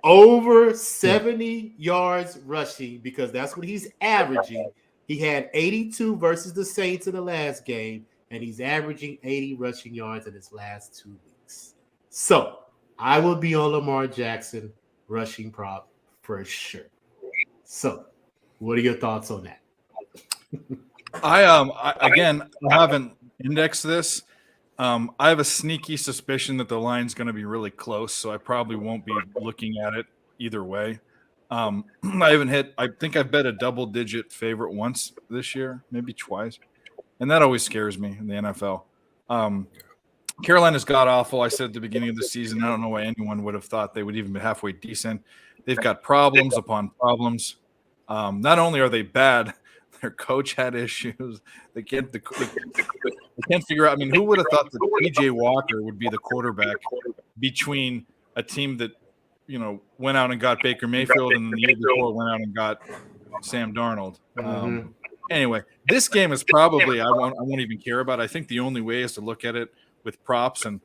over 70 yards rushing, because that's what he's averaging. He had 82 versus the Saints in the last game, and he's averaging 80 rushing yards in his last 2 weeks. So I will be on Lamar Jackson rushing prop for sure. So what are your thoughts on that? Again, I haven't indexed this. I have a sneaky suspicion that the line's going to be really close, so I probably won't be looking at it either way. I think I've bet a double-digit favorite once this year, maybe twice, and that always scares me in the NFL. Carolina's god-awful. I said at the beginning of the season, I don't know why anyone would have thought they would even be halfway decent. They've got problems upon problems. Not only are they bad, their coach had issues. They can't figure out. I mean, who would have thought that PJ Walker would be the quarterback between a team that, went out and got Baker Mayfield, and the year before went out and got Sam Darnold. Anyway, this game is probably I won't even care about. I think the only way is to look at it with props, and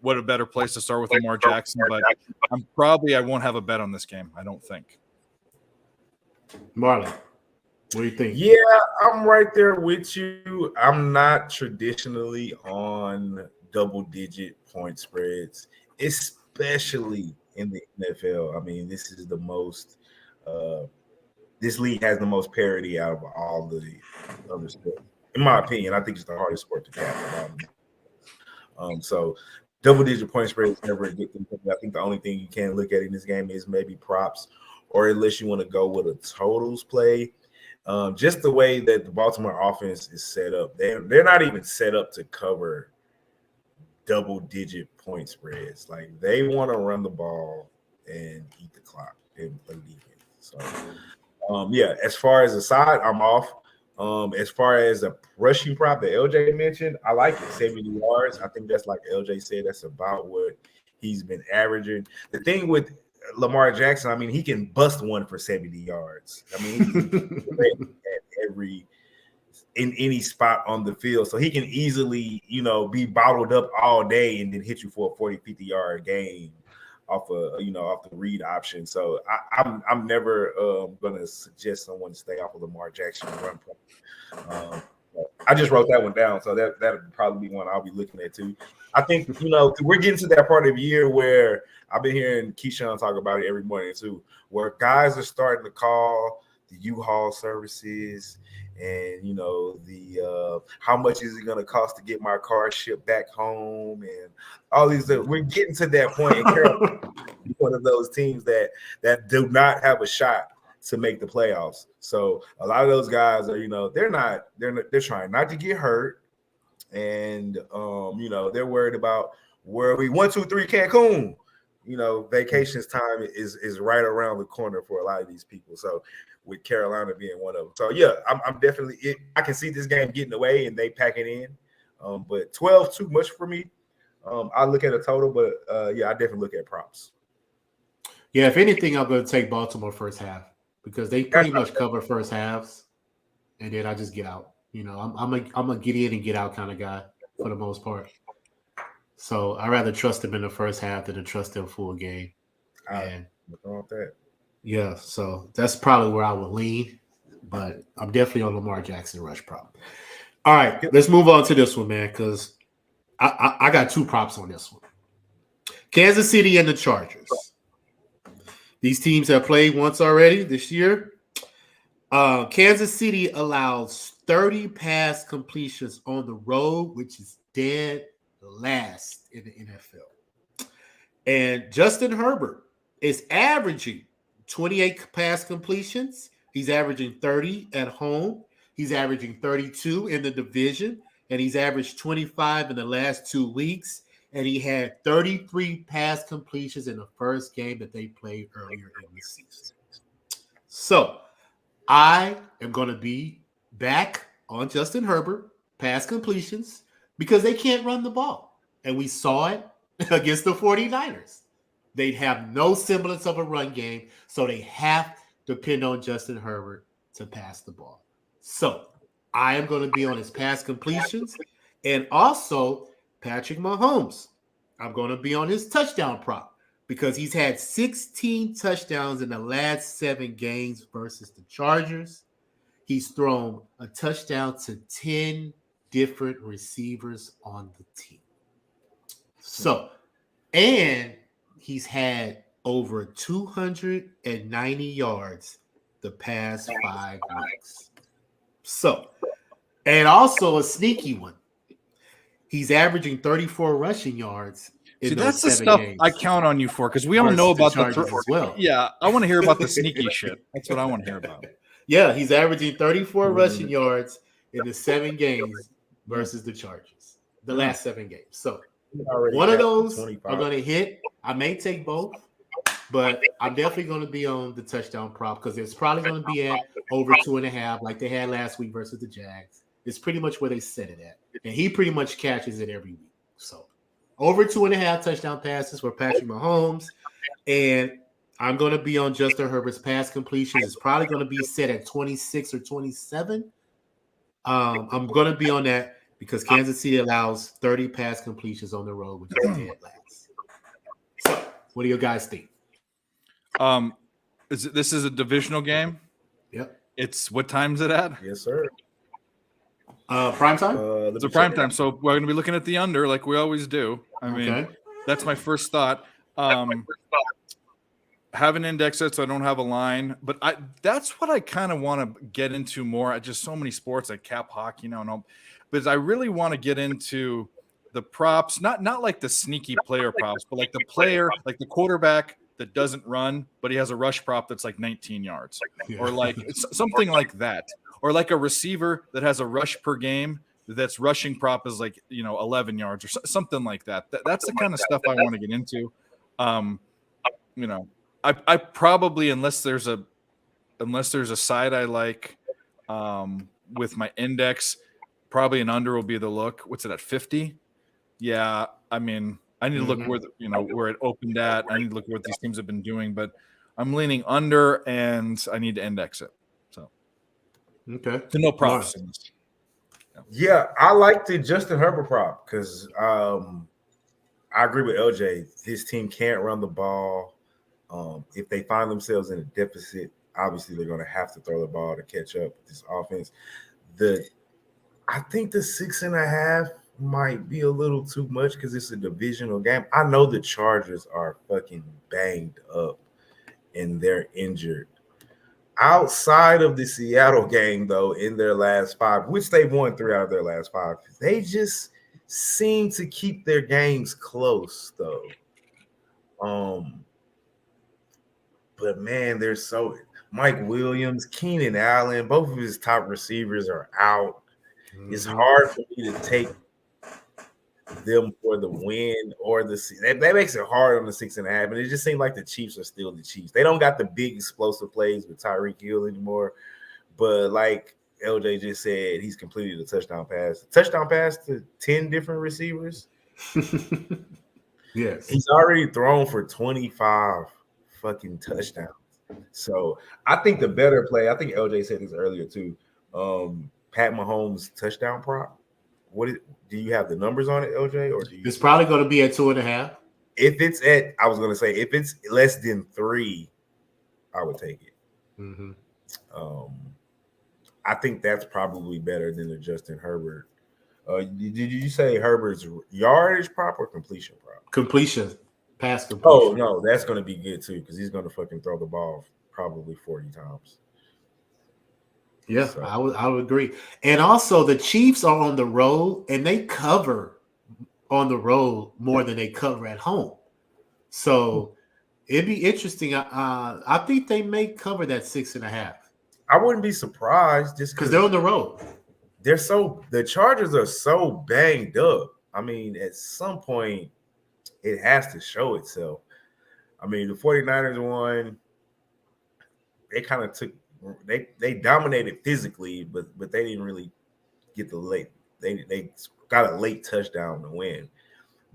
what a better place to start with Lamar Jackson. But I won't have a bet on this game, I don't think. Marlon, what do you think? Yeah, I'm right there with you. I'm not traditionally on double-digit point spreads, especially in the NFL. I mean, this is the most this league has the most parity out of all the other sports. In my opinion, I think it's the hardest sport to cap. So double-digit point spread is never a good thing. I think the only thing you can look at in this game is maybe props, or unless you want to go with a totals play. Just the way that the Baltimore offense is set up, they're not even set up to cover double-digit point spreads. Like, they want to run the ball and eat the clock and play defense. So, as far as the side, I'm off. As far as a rushing prop that LJ mentioned, I like it. 70 yards. I think that's, like LJ said, that's about what he's been averaging. The thing with Lamar Jackson, I mean, he can bust one for 70 yards. I mean, he can at in any spot on the field. So he can easily, be bottled up all day and then hit you for a 40, 50-yard game off the read option. So I'm never going to suggest someone to stay off of Lamar Jackson run play. I just wrote that one down, so that would probably be one I'll be looking at too. I think, we're getting to that part of the year where I've been hearing Keyshawn talk about it every morning too, where guys are starting to call the U-Haul services and, the how much is it going to cost to get my car shipped back home and all these. We're getting to that point. And Carolina is one of those teams that do not have a shot to make the playoffs. So a lot of those guys are, they're trying not to get hurt. And, they're worried about where we 1, 2, 3 Cancun. Vacations time is right around the corner for a lot of these people. So with Carolina being one of them. So yeah, I'm definitely I can see this game getting away and they pack it in. But 12 too much for me. I look at a total, but I definitely look at props. Yeah, if anything, I'm going to take Baltimore first half because they pretty much cover first halves, and then I just get out. I'm a get in and get out kind of guy for the most part. So I rather trust them in the first half than to trust them full game. And yeah, so that's probably where I would lean, but I'm definitely on Lamar Jackson rush prop. All right, let's move on to this one, man, because I got 2 props on this one. Kansas City and the Chargers. These teams have played once already this year. Kansas City allows 30 pass completions on the road, which is dead last in the NFL. And Justin Herbert is averaging 28 pass completions. He's averaging 30 at home. He's averaging 32 in the division, and he's averaged 25 in the last 2 weeks. And he had 33 pass completions in the first game that they played earlier in the season. So I am going to be back on Justin Herbert pass completions, because they can't run the ball. And we saw it against the 49ers. They'd have no semblance of a run game, so they have to depend on Justin Herbert to pass the ball. So I am going to be on his pass completions, and also Patrick Mahomes. I'm going to be on his touchdown prop because he's had 16 touchdowns in the last 7 games versus the Chargers. He's thrown a touchdown to 10 different receivers on the team. So, and he's had over 290 yards the past 5 weeks. So, and also a sneaky one. He's averaging 34 rushing yards. See, that's the stuff games. I count on you for, because we all know about the Chargers as well. Yeah, I want to hear about the sneaky shit. That's what I want to hear about. Yeah, he's averaging 34 rushing yards in the 7 games versus the Chargers. The last 7 games. So one of those are going to hit. I may take both, but I'm definitely going to be on the touchdown prop because it's probably going to be at over 2.5 like they had last week versus the Jags. It's pretty much where they set it at. And he pretty much catches it every week. So over 2.5 touchdown passes for Patrick Mahomes. And I'm going to be on Justin Herbert's pass completions. It's probably going to be set at 26 or 27. I'm going to be on that because Kansas City allows 30 pass completions on the road, which is dead last. So what do you guys think? This is a divisional game? Yep. It's what time's it at? Yes, sir. Prime time? It's a prime time, so we're going to be looking at the under like we always do. I mean, that's my first thought. Have an index it so I don't have a line, but that's what I kind of want to get into more. I just so many sports like cap hockey now and all, but I really want to get into the props, not like the sneaky player props, but like the player, like the quarterback that doesn't run, but he has a rush prop that's like 19 yards, or like something like that, or like a receiver that has a rush per game that's rushing prop is like 11 yards or something like that. That's the kind of stuff I want to get into. I probably unless there's a side I like with my index, probably an under will be the look. What's it at 50? Yeah, I mean I need to look where it opened at. I need to look what these teams have been doing, but I'm leaning under and I need to index it. So okay, so no props in this. Yeah, I like the Justin Herbert prop because I agree with LJ. His team can't run the ball. If they find themselves in a deficit, obviously they're going to have to throw the ball to catch up with this offense. I think the 6.5 might be a little too much because it's a divisional game. I know the Chargers are fucking banged up and they're injured. Outside of the Seattle game, though, in their last 5, which they've won 3 out of their last 5, they just seem to keep their games close, though. But man, there's Mike Williams, Keenan Allen, both of his top receivers are out. It's hard for me to take them for the win or that makes it hard on the 6.5. And it just seems like the Chiefs are still the Chiefs. They don't got the big explosive plays with Tyreek Hill anymore. But like LJ just said, he's completed a touchdown pass. Touchdown pass to 10 different receivers. Yes. He's already thrown for 25 fucking touchdowns. So I think the better play, I think LJ said this earlier too. Pat Mahomes touchdown prop. Do you have the numbers on it, LJ? Or do you? It's probably going to be at 2.5. If it's if it's less than 3, I would take it. I think that's probably better than the Justin Herbert. Did you say Herbert's yardage prop or completion prop? Completion. Pass completion. Oh, no, that's going to be good too because he's going to fucking throw the ball probably 40 times. Yeah, so. I would agree. And also the Chiefs are on the road and they cover on the road more than they cover at home. So it'd be interesting. I think they may cover that 6.5. I wouldn't be surprised just because they're on the road. The Chargers are so banged up. I mean, at some point it has to show itself. I mean, the 49ers won. They kind of took they dominated physically, but they didn't really get the They got a late touchdown to win.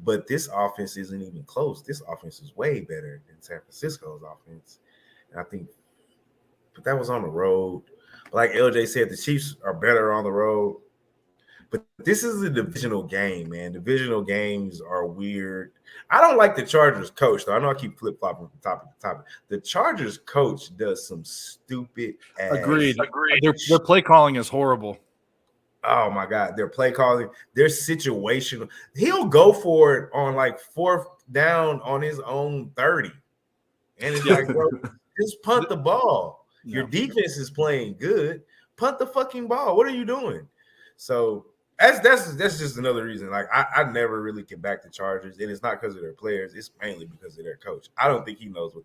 But this offense isn't even close. This offense is way better than San Francisco's offense. And I think, but that was on the road. Like LJ said, the Chiefs are better on the road. But this is a divisional game, man. Divisional games are weird. I don't like the Chargers coach, though. I know I keep flip-flopping from topic to topic. The Chargers coach does some stupid ass. Agreed. Their play calling is horrible. Oh my God, their play calling, their situational. He'll go for it on like 4th down on his own 30. And it's like, bro, just punt the ball. Your defense is playing good. Punt the fucking ball. What are you doing? So that's just another reason. Like I never really get back to Chargers, and it's not because of their players. It's mainly because of their coach. I don't think he knows what.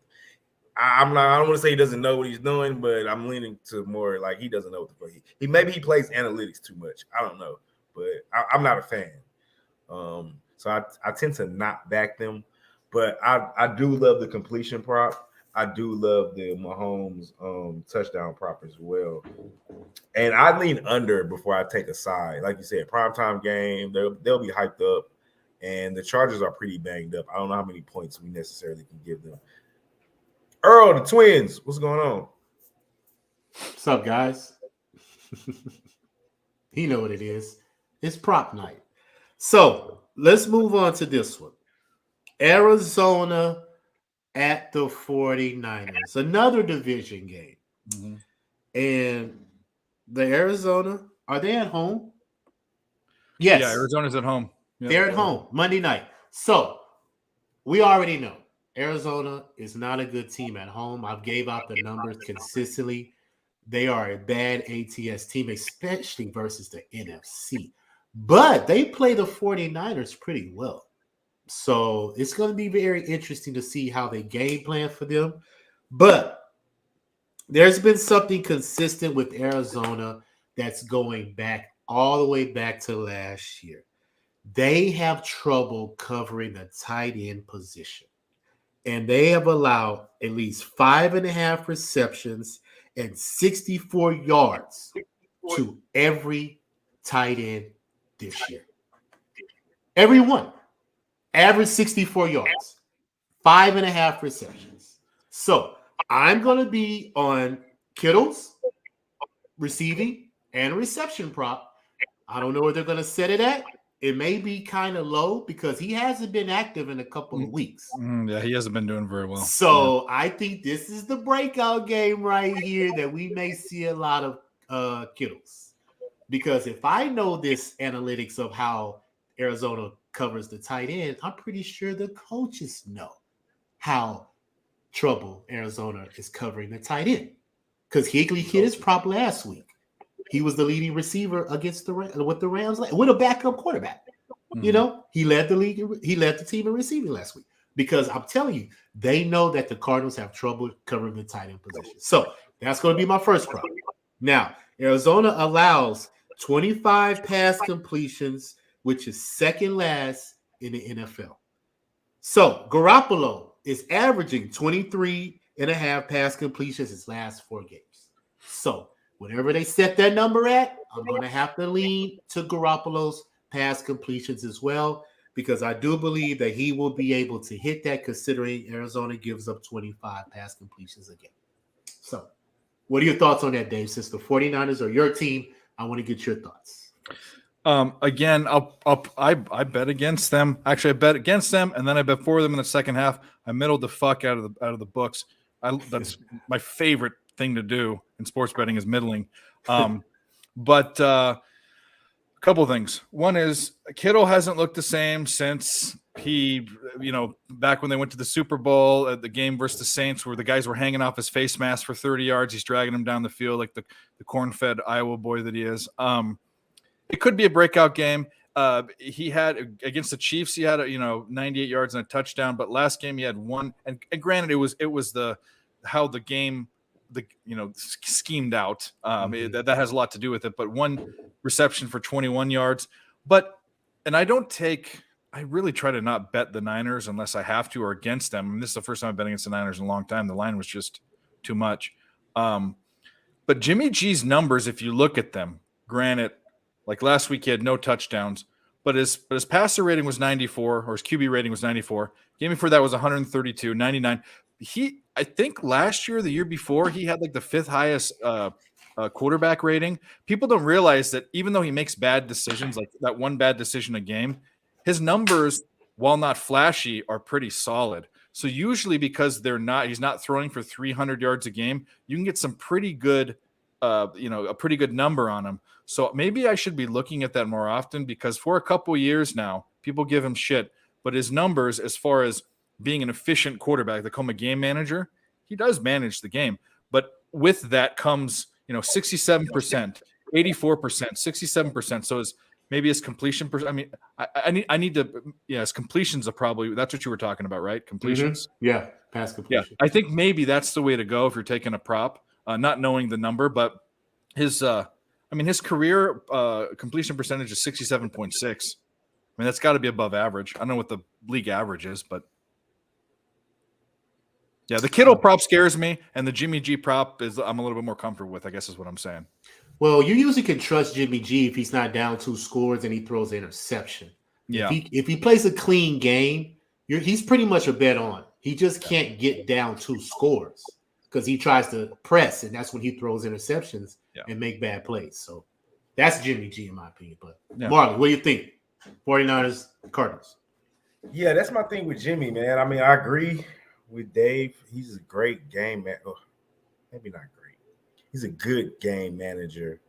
I don't want to say he doesn't know what he's doing, but I'm leaning to more like he doesn't know what the fuck he maybe he plays analytics too much. I don't know, but I'm not a fan. So I tend to not back them, but I do love the completion prop. I do love the Mahomes touchdown prop as well. And I lean under before I take a side. Like you said, primetime game, they'll be hyped up, and the Chargers are pretty banged up. I don't know how many points we necessarily can give them. Earl, the Twins, what's going on? What's up, guys? You know what it is. It's prop night. So let's move on to this one. Arizona at the 49ers. Another division game. Mm-hmm. And the Arizona, are they at home? Yes. Yeah, Arizona's at home. Yeah. They're at home Monday night. So we already know Arizona is not a good team at home. I've gave out the numbers consistently. They are a bad ATS team, especially versus the NFC. But they play the 49ers pretty well. So it's going to be very interesting to see how they game plan for them. But there's been something consistent with Arizona that's going back all the way back to last year. They have trouble covering the tight end position. And they have allowed at least 5.5 receptions and 64 yards to every tight end this year. Every one. Average 64 yards. 5.5 receptions. So I'm going to be on Kittle's receiving and reception prop. I don't know where they're going to set it at. It may be kind of low because he hasn't been active in a couple of weeks. Yeah, he hasn't been doing very well. So I think this is the breakout game right here that we may see a lot of Kittles. Because if I know this analytics of how Arizona covers the tight end, I'm pretty sure the coaches know how trouble Arizona is covering the tight end. Because Higley hit his prop last week. He was the leading receiver against with the Rams with a backup quarterback. Mm-hmm. You know, he led the league. He led the team in receiving last week because I'm telling you, they know that the Cardinals have trouble covering the tight end position. So that's going to be my first prop. Now, Arizona allows 25 pass completions, which is second last in the NFL. So Garoppolo is averaging 23.5 pass completions his last 4 games. So whatever they set that number at, I'm going to have to lean to Garoppolo's pass completions as well, because I do believe that he will be able to hit that considering Arizona gives up 25 pass completions again. So what are your thoughts on that, Dave? Since the 49ers are your team, I want to get your thoughts. Again, I bet against them. Actually, I bet against them, and then I bet for them in the second half. I middled the fuck out of the books. That's my favorite thing to do in sports betting is middling. But a couple of things. One is Kittle hasn't looked the same since he, back when they went to the Super Bowl at the game versus the Saints, where the guys were hanging off his face mask for 30 yards. He's dragging them down the field like the corn-fed Iowa boy that he is. It could be a breakout game. He had against the Chiefs, he had 98 yards and a touchdown, but last game he had one. And granted, it was how the game schemed out. That has a lot to do with it. But one reception for 21 yards. And I really try to not bet the Niners unless I have to or against them. And this is the first time I've bet against the Niners in a long time. The line was just too much. But Jimmy G's numbers, if you look at them, granted, Like last week, he had no touchdowns, but his passer rating was 94, or his QB rating was 94. Game before that was 132, 99. I think last year, the year before, he had like the 5th highest quarterback rating. People don't realize that even though he makes bad decisions, like that one bad decision a game, his numbers, while not flashy, are pretty solid. So usually because he's not throwing for 300 yards a game, you can get some pretty good, a pretty good number on him. So maybe I should be looking at that more often, because for a couple years now, people give him shit, but his numbers, as far as being an efficient quarterback, they call him a game manager, he does manage the game. But with that comes, 67%, 84%, 67%. So maybe his completion percent. I mean, I need to. His completions are probably, that's what you were talking about, right? Completions. Mm-hmm. Yeah, pass completion. Yeah, I think maybe that's the way to go if you're taking a prop, not knowing the number. But his career completion percentage is 67.6. I mean, that's got to be above average. I don't know what the league average is, but yeah, the Kittle prop scares me, and the Jimmy G prop I'm a little bit more comfortable with, I guess is what I'm saying. Well, you usually can trust Jimmy G if he's not down 2 scores and he throws an interception. Yeah. If he plays a clean game, he's pretty much a bet on. He just can't get down 2 scores because he tries to press, and that's when he throws interceptions and make bad plays. So that's Jimmy G in my opinion. But Marlon, what do you think? 49ers, Cardinals. Yeah, that's my thing with Jimmy, man. I mean, I agree with Dave. He's a great game man. Oh, maybe not great. He's a good game manager,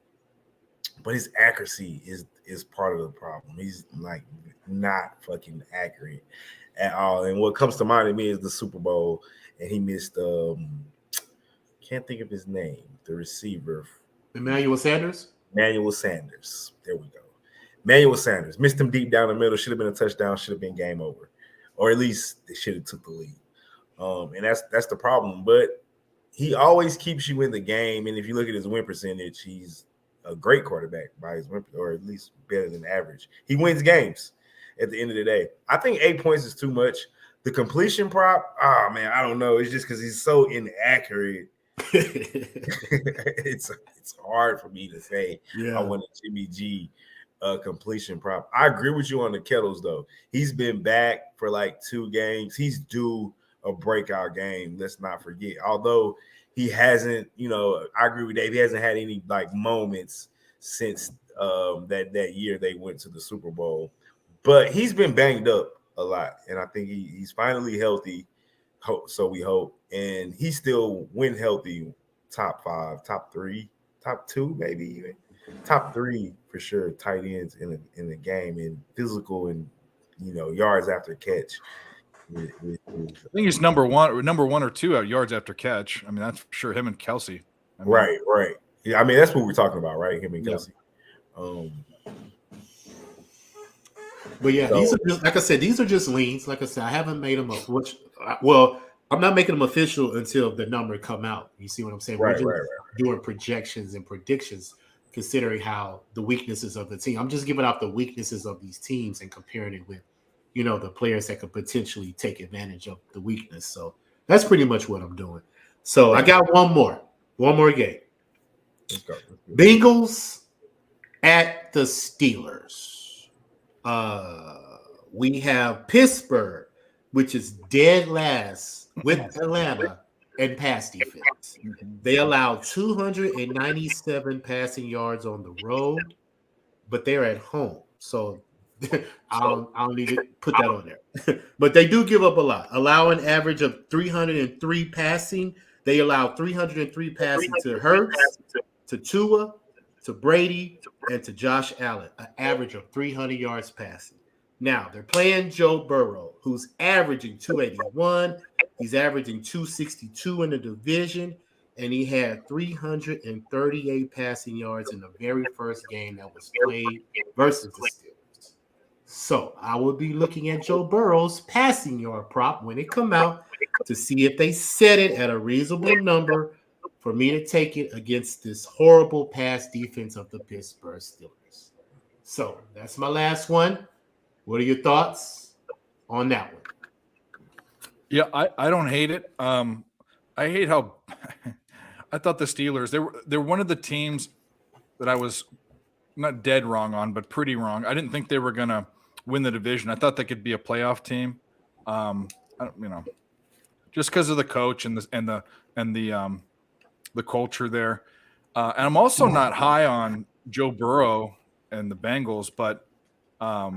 but his accuracy is part of the problem. He's like not fucking accurate at all. And what comes to mind to me is the Super Bowl, and he missed can't think of his name, the receiver. Emmanuel Sanders? Emmanuel Sanders. There we go. Emmanuel Sanders missed him deep down the middle. Should have been a touchdown. Should have been game over, or at least they should have took the lead. And that's the problem. But he always keeps you in the game. And if you look at his win percentage, he's a great quarterback by his win, or at least better than average. He wins games at the end of the day. I think 8 points is too much. The completion prop, man, I don't know. It's just because he's so inaccurate. It's hard for me to say I want a Jimmy G completion prop. I agree with you on the Kettles, though. He's been back for like 2 games. He's due a breakout game. Let's not forget. Although he hasn't, I agree with Dave. He hasn't had any like moments since that year they went to the Super Bowl. But he's been banged up a lot, and I think he's finally healthy. So we hope, and he's still when healthy, top 5, top 3, top 2, maybe even top 3 for sure. Tight ends in the game, and physical, and yards after catch. I think he's number one or 2 at yards after catch. I mean, that's for sure him and Kelsey. Right. Yeah, I mean that's what we're talking about, right? Him and Kelsey. But yeah, these are just, like I said, these are just leans. Like I said, I haven't made them up. I'm not making them official until the number come out. You see what I'm saying? Right. Doing projections and predictions, considering how the weaknesses of the team. I'm just giving out the weaknesses of these teams and comparing it with, the players that could potentially take advantage of the weakness. So that's pretty much what I'm doing. So I got one more game. Let's go. Bengals at the Steelers. We have Pittsburgh, which is dead last with Atlanta and pass defense. They allow 297 passing yards on the road, but they're at home. So I don't need to put that on there. But they do give up a lot. Allow an average of 303 passing. They allow 303 passing to Hurts, to Tua, to Brady, and to Josh Allen, an average of 300 yards passing. Now, they're playing Joe Burrow, who's averaging 281. He's averaging 262 in the division, and he had 338 passing yards in the very first game that was played versus the Steelers. So I will be looking at Joe Burrow's passing yard prop when it come out to see if they set it at a reasonable number for me to take it against this horrible pass defense of the Pittsburgh Steelers. So that's my last one. What are your thoughts on that one? Yeah, I don't hate it. I hate how I thought the Steelers, they're one of the teams that I was not dead wrong on, but pretty wrong. I didn't think they were going to win the division. I thought they could be a playoff team. Just because of the coach and the culture there. And I'm also not high on Joe Burrow and the Bengals, but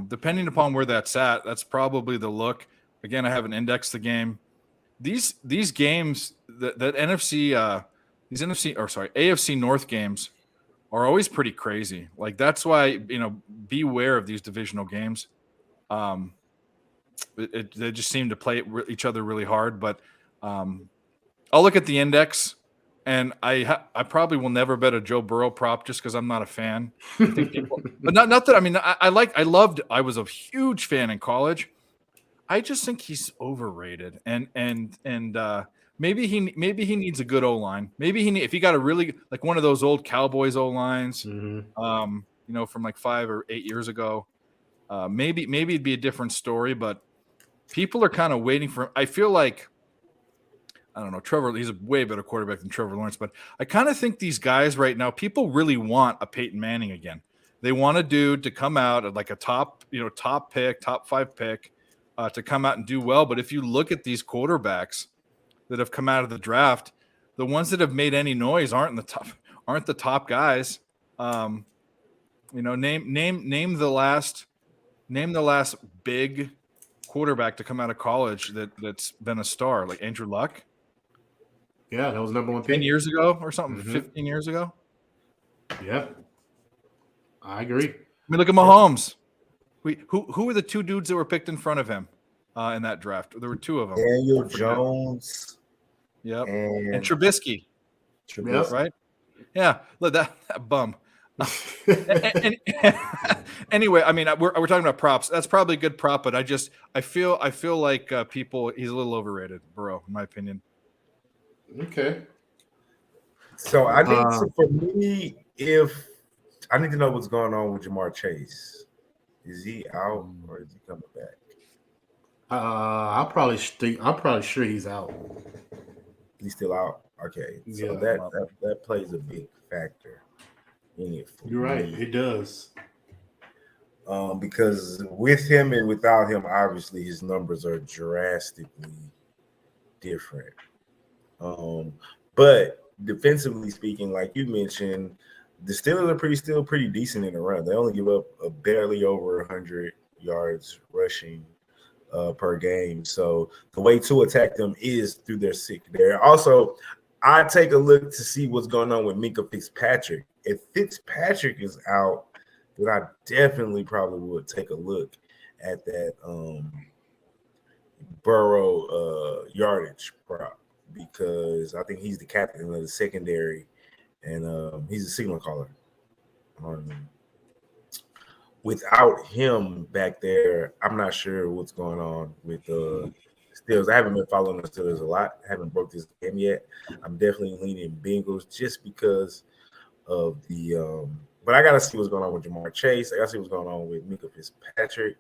depending upon where that's at, that's probably the look. Again, I haven't indexed the game. These games, that AFC North games are always pretty crazy. Like that's why, beware of these divisional games. They just seem to play each other really hard. But I'll look at the index, and I probably will never bet a Joe Burrow prop just because I'm not a fan. I think people, but not that. I mean, I was a huge fan in college. I just think he's overrated, and maybe he needs a good O line. Maybe if he got a really like one of those old Cowboys O lines, from like 5 or 8 years ago. Maybe it'd be a different story, but people are kind of waiting for him. I feel like, I don't know, Trevor, he's a way better quarterback than Trevor Lawrence, but I kind of think these guys right now, people really want a Peyton Manning again. They want a dude to come out at like a top 5 pick, to come out and do well. But if you look at these quarterbacks that have come out of the draft, the ones that have made any noise aren't the top guys. Name the last big quarterback to come out of college that's been a star, like Andrew Luck. Yeah, that was number 1 pick 10 years ago or something, 15 years ago. Yeah, I agree. I mean, look at Mahomes. Who were the 2 dudes that were picked in front of him in that draft? There were 2 of them. Daniel Jones. Yep. And Trubisky. Yep. Right? Yeah. Look, that bum. Anyway, I mean, we're talking about props. That's probably a good prop, but I feel like he's a little overrated, Burrow, in my opinion. Okay. So I need to, for me, I need to know what's going on with Jamar Chase. Is he out or is he coming back? I'm probably sure he's out. He's still out. Okay, so Yeah. that plays a big factor in it. You're right. It does. Because with him and without him, obviously his numbers are drastically different. But defensively speaking, like you mentioned, the Steelers are still pretty decent in the run. They only give up a barely over 100 yards rushing per game. So the way to attack them is through their secondary. Also, I take a look to see what's going on with Minkah Fitzpatrick. If Fitzpatrick is out, then I definitely probably would take a look at that Burrow yardage prop, because I think he's the captain of the secondary. And he's a signal caller. Without him back there, I'm not sure what's going on with the Steelers. I haven't been following the Steelers a lot. I haven't broke this game yet. I'm definitely leaning Bengals just because of the but I got to see what's going on with Jamar Chase. I got to see what's going on with Minkah Fitzpatrick.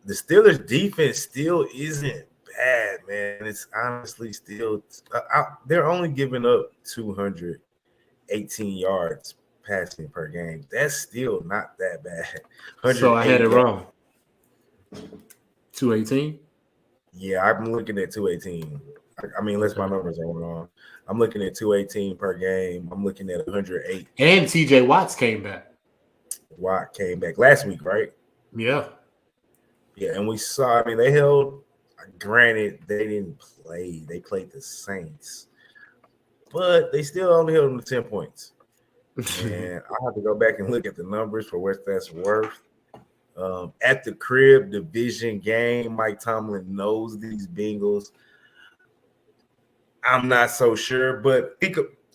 The Steelers' defense still isn't bad, man. It's honestly still they're only giving up 218 yards passing per game. That's still not that bad. So I had it wrong. 218? Yeah, I'm looking at 218. I mean, unless my numbers are wrong. I'm looking at 218 per game. I'm looking at 108. And TJ Watts came back. Watt came back last week, right? Yeah. Yeah, and we saw, I mean, they held, granted, they didn't play. They played the Saints. But they still only held them to 10 points. And I have to go back and look at the numbers for what that's worth. At the crib division game, Mike Tomlin knows these Bengals. I'm not so sure, but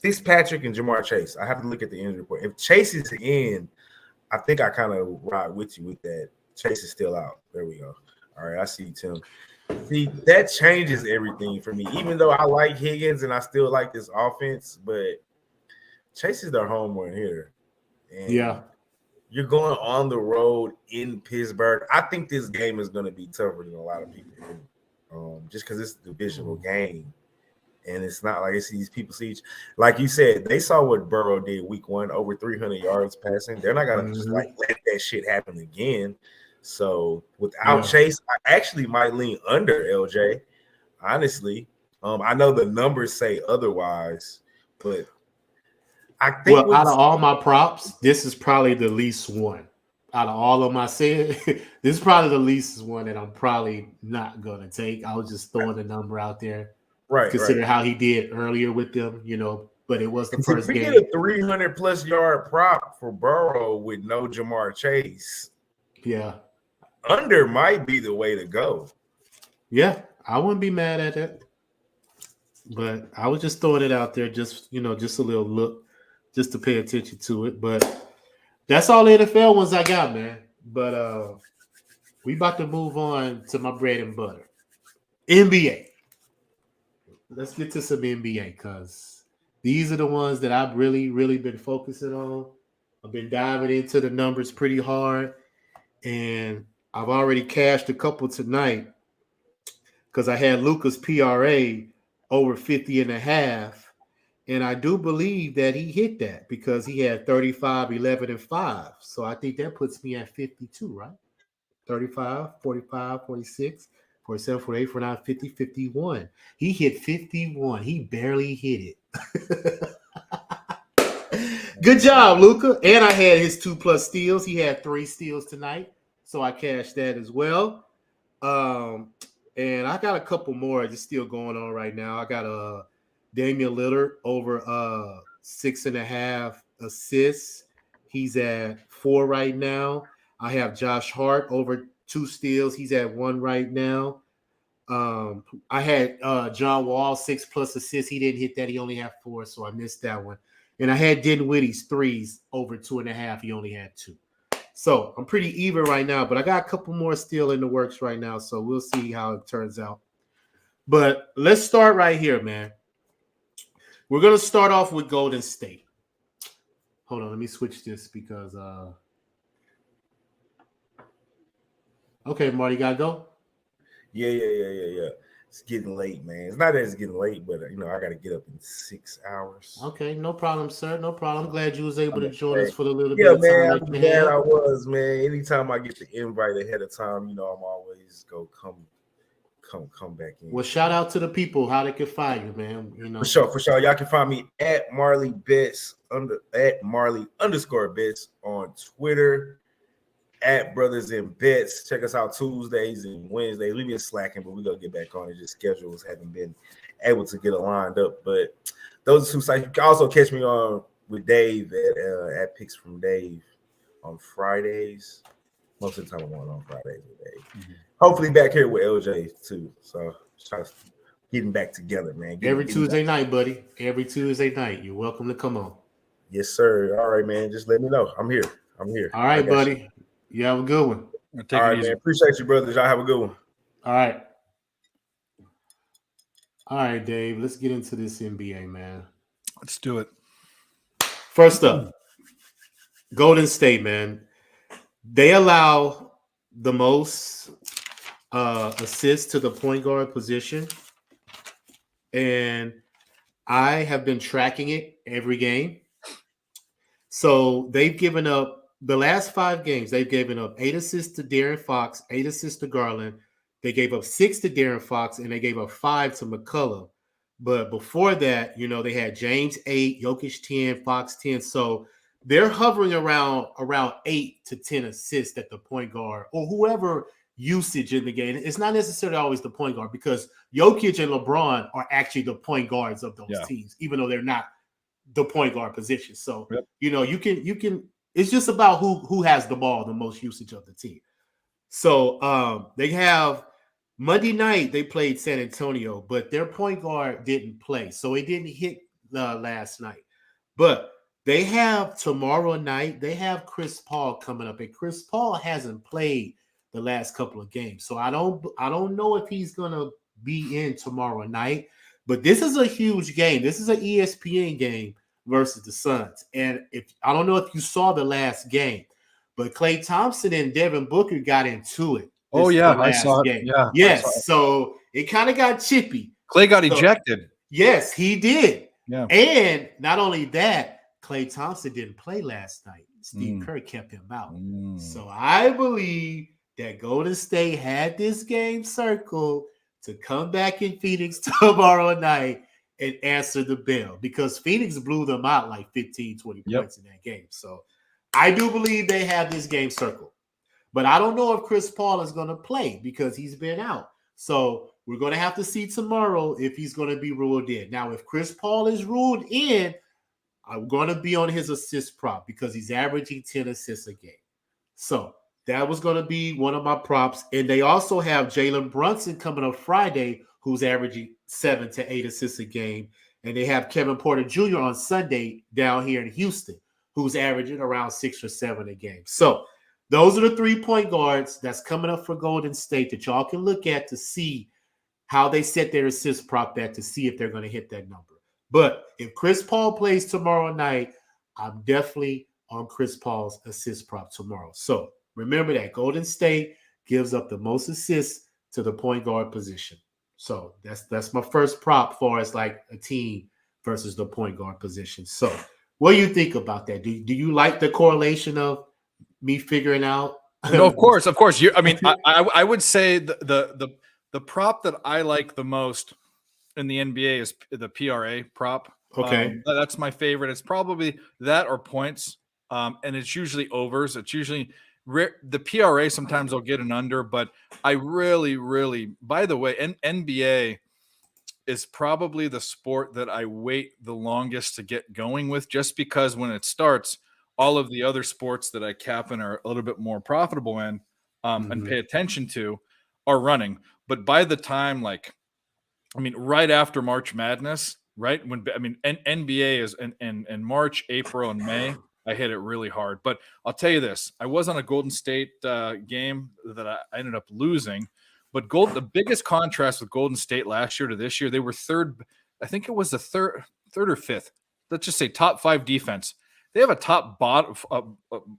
Fitzpatrick and Jamar Chase, I have to look at the injury report. If Chase is in, I think I kind of ride with you with that. Chase is still out. There we go. All right, I see Tim. See, that changes everything for me. Even though I like Higgins and I still like this offense, but Chase is their home run hitter. And yeah. You're going on the road in Pittsburgh. I think this game is going to be tougher than a lot of people think, just because it's a divisional game. And it's not like it's these people see, like you said, they saw what Burrow did week 1, over 300 yards passing. They're not gonna just like let that shit happen again. So without Chase, I actually might lean under LJ. Honestly, I know the numbers say otherwise, but I think out of all my props, this is probably the least one. Out of all of my saying, this is probably the least one that I'm probably not gonna take. I was just throwing the number out there. Right. Consider how he did earlier with them, but it was the first game. If we get a 300+ yard prop for Burrow with no Jamar Chase, under might be the way to go. Yeah, I wouldn't be mad at it. But I was just throwing it out there, just just a little look, just to pay attention to it. But that's all the NFL ones I got, man. But we about to move on to my bread and butter. NBA. Let's get to some NBA because these are the ones that I've really, really been focusing on. I've been diving into the numbers pretty hard, and I've already cashed a couple tonight because I had Luka's PRA over 50.5, and I do believe that he hit that because he had 35, 11, and 5. So I think that puts me at 52, right? 35, 45, 46. 47, 48, 49, 50, 51. He hit 51. He barely hit it. Good job, Luka. And I had his 2+ steals. He had 3 steals tonight. So I cashed that as well. And I got a couple more just still going on right now. I got Damian Lillard over 6.5 assists. He's at 4 right now. I have Josh Hart over 2 steals. He's at 1 right now. I had John Wall 6+ assists. He didn't hit that. He only had 4, so I missed that one. And I had Dinwiddie's 3s over 2.5. He only had 2. So I'm pretty even right now, but I got a couple more still in the works right now, so we'll see how it turns out. But let's start right here, man. We're going to start off with Golden State. Hold on, let me switch this because okay, Marty, got to go? Yeah. It's getting late, man. It's not that it's getting late, but I got to get up in 6 hours. Okay, no problem, sir. No problem. I'm glad you was able to join us for the little bit of time. Yeah, man. I'm glad I was, man. Anytime I get the invite ahead of time, I'm always come back in. Well, shout out to the people how they can find you, man. For sure. Y'all can find me at Marley Betts at Marley_Betts on Twitter. At Brothers and Bets. Check us out Tuesdays and Wednesdays. We've been slacking, but we're going to get back on it. Just schedules haven't been able to get it lined up. But those are 2 sites. You can also catch me on with Dave at Picks from Dave on Fridays. Most of the time I'm on Fridays with Dave. Mm-hmm. Hopefully back here with LJ too. So try to getting back together, man. Every Tuesday night, buddy. Every Tuesday night. You're welcome to come on. Yes, sir. All right, man. Just let me know. I'm here. All right, buddy. You have a good one. All right, man. Appreciate you, brothers. Y'all have a good one. All right, Dave. Let's get into this NBA, man. Let's do it. First up, Golden State, man. They allow the most assists to the point guard position. And I have been tracking it every game. So they've given up the last 5 games, they've given up 8 assists to De'Aaron Fox, 8 assists to Garland. They gave up 6 to De'Aaron Fox, and they gave up 5 to McCullough. But before that, they had James 8, Jokic 10, Fox 10. So they're hovering around 8 to 10 assists at the point guard or whoever usage in the game. It's not necessarily always the point guard because Jokic and LeBron are actually the point guards of those teams, even though they're not the point guard position. So, you can. It's just about who has the ball, the most usage of the team. So they have Monday night, they played San Antonio, but their point guard didn't play. So it didn't hit last night. But they have tomorrow night, they have Chris Paul coming up. And Chris Paul hasn't played the last couple of games. So I don't know if he's going to be in tomorrow night. But this is a huge game. This is an ESPN game versus the Suns. And I don't know if you saw the last game, but Klay Thompson and Devin Booker got into it. Oh, yeah, I saw it. Game. Yeah. Yes, so it kind of got chippy. Klay got ejected. Yes, he did. Yeah. And not only that, Klay Thompson didn't play last night. Steve Kerr kept him out. So I believe that Golden State had this game circled to come back in Phoenix tomorrow night and answer the bell, because Phoenix blew them out like 15, 20 points in that game. So I do believe they have this game circled. But I don't know if Chris Paul is going to play because he's been out. So we're going to have to see tomorrow if he's going to be ruled in. Now, if Chris Paul is ruled in, I'm going to be on his assist prop because he's averaging 10 assists a game. So that was going to be one of my props. And they also have Jalen Brunson coming up Friday, who's averaging 7 to 8 assists a game. And they have Kevin Porter Jr. on Sunday down here in Houston, who's averaging around 6 or 7 a game. So those are the 3 point guards that's coming up for Golden State that y'all can look at to see how they set their assist prop at, to see if they're going to hit that number. But if Chris Paul plays tomorrow night, I'm definitely on Chris Paul's assist prop tomorrow. So remember that Golden State gives up the most assists to the point guard position. So that's my first prop for as like a team versus the point guard position. So what do you think about that? Do you like the correlation of me figuring out? No, of course. I would say the prop that I like the most in the NBA is the PRA prop. Okay. That's my favorite. It's probably that or points. And it's usually overs. It's usually the PRA. Sometimes I'll get an under, but I really, by the way, NBA is probably the sport that I wait the longest to get going with, just because when it starts, all of the other sports that I cap in are a little bit more profitable in and pay attention to are running. But by the time, right after March Madness, right? NBA is in March, April, and May, I hit it really hard. But I'll tell you this, I was on a Golden State game that I ended up losing. But the biggest contrast with Golden State last year to this year, they were third. I think it was the third or fifth. Let's just say top 5 defense. They have a top bottom,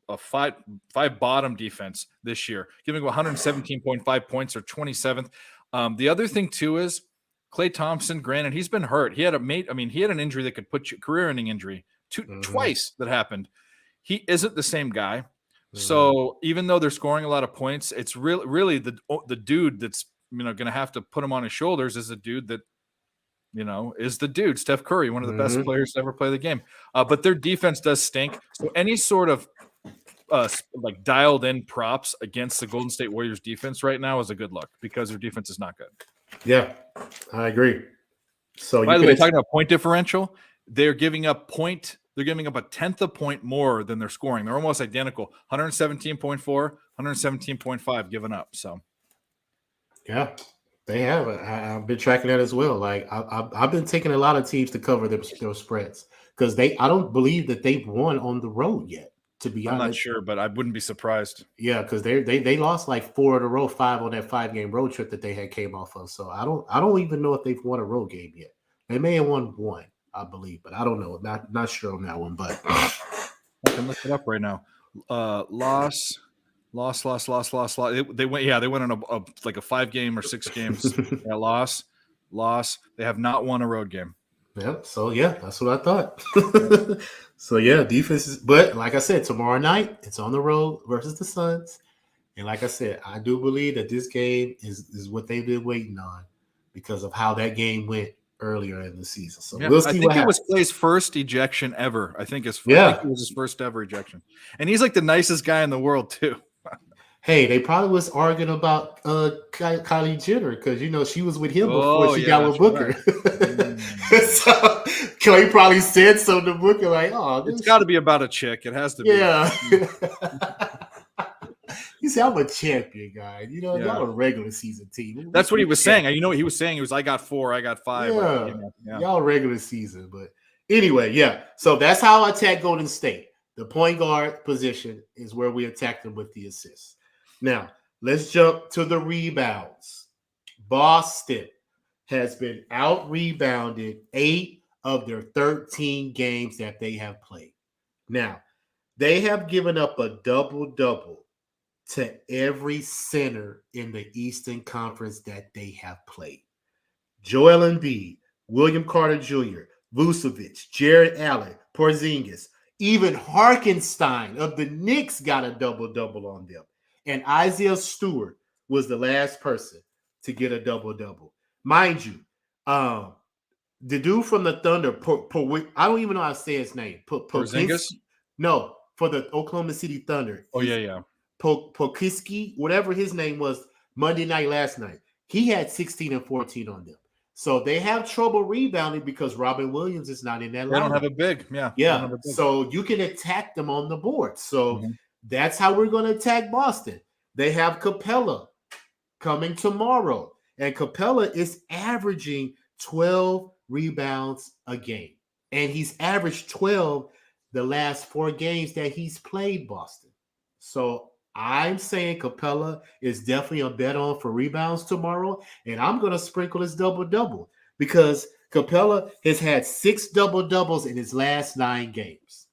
a five bottom defense this year, giving 117.5 points or 27th. The other thing too is Klay Thompson. Granted, he's been hurt. He had he had an injury that could put you career-ending injury twice that happened. He isn't the same guy. So even though they're scoring a lot of points, it's really the dude that's going to have to put him on his shoulders is the dude that is the dude, Steph Curry, one of the best players to ever play the game. But their defense does stink. So any sort of dialed in props against the Golden State Warriors defense right now is a good look because their defense is not good. Yeah, I agree. So by the way, talking about point differential, they're giving up a 10th a point more than they're scoring. They're almost identical. 117.4, 117.5 given up. So yeah. They have. I've been tracking that as well. Like I've been taking a lot of teams to cover their spreads because I don't believe that they've won on the road yet. To be honest, I'm not sure, but I wouldn't be surprised. Yeah, because they lost like 4 in a row, 5 on that 5-game road trip that they had came off of. So I don't even know if they've won a road game yet. They may have won one, I believe, but I don't know. Not sure on that one. But I can look it up right now. Loss. They went on a 5-game or 6 games. Loss. They have not won a road game. Yeah. So yeah, that's what I thought. So yeah, defense is. But like I said, tomorrow night it's on the road versus the Suns, and like I said, I do believe that this game is what they've been waiting on because of how that game went earlier in the season. So we'll see. I think it was Clay's first ejection ever. I think it was his first ever ejection, and he's like the nicest guy in the world too. Hey, they probably was arguing about Kylie Jenner because she was with him before she got with Booker. Right. So Clay probably said something to Booker like, "Oh, it's got to be about a chick. It has to be." Yeah. He said, "I'm a champion, guy. Y'all a regular season team." That's what he was saying. What he was saying? He was, "I got 4, I got 5." Yeah. Y'all regular season, but anyway, yeah. So that's how I attack Golden State. The point guard position is where we attack them with the assists. Now, let's jump to the rebounds. Boston has been out-rebounded 8 of their 13 games that they have played. Now, they have given up a double-double to every center in the Eastern Conference that they have played. Joel Embiid, William Carter Jr., Vucevic, Jared Allen, Porzingis, even Harkenstein of the Knicks got a double-double on them. And Isaiah Stewart was the last person to get a double-double. Mind you, the dude from the Thunder, I don't even know how to say his name. Porzingis? No, for the Oklahoma City Thunder. Oh, yeah. Pokiski, whatever his name was, Monday night last night. He had 16 and 14 on them. So they have trouble rebounding because Robin Williams is not in that lineup. They don't have a big. Yeah. Yeah. So you can attack them on the board. So that's how we're going to attack Boston. They have Capella coming tomorrow. And Capella is averaging 12 rebounds a game. And he's averaged 12 the last 4 games that he's played Boston. So I'm saying Capella is definitely a bet on for rebounds tomorrow. And I'm going to sprinkle his double-double because Capella has had 6 double-doubles in his last 9 games.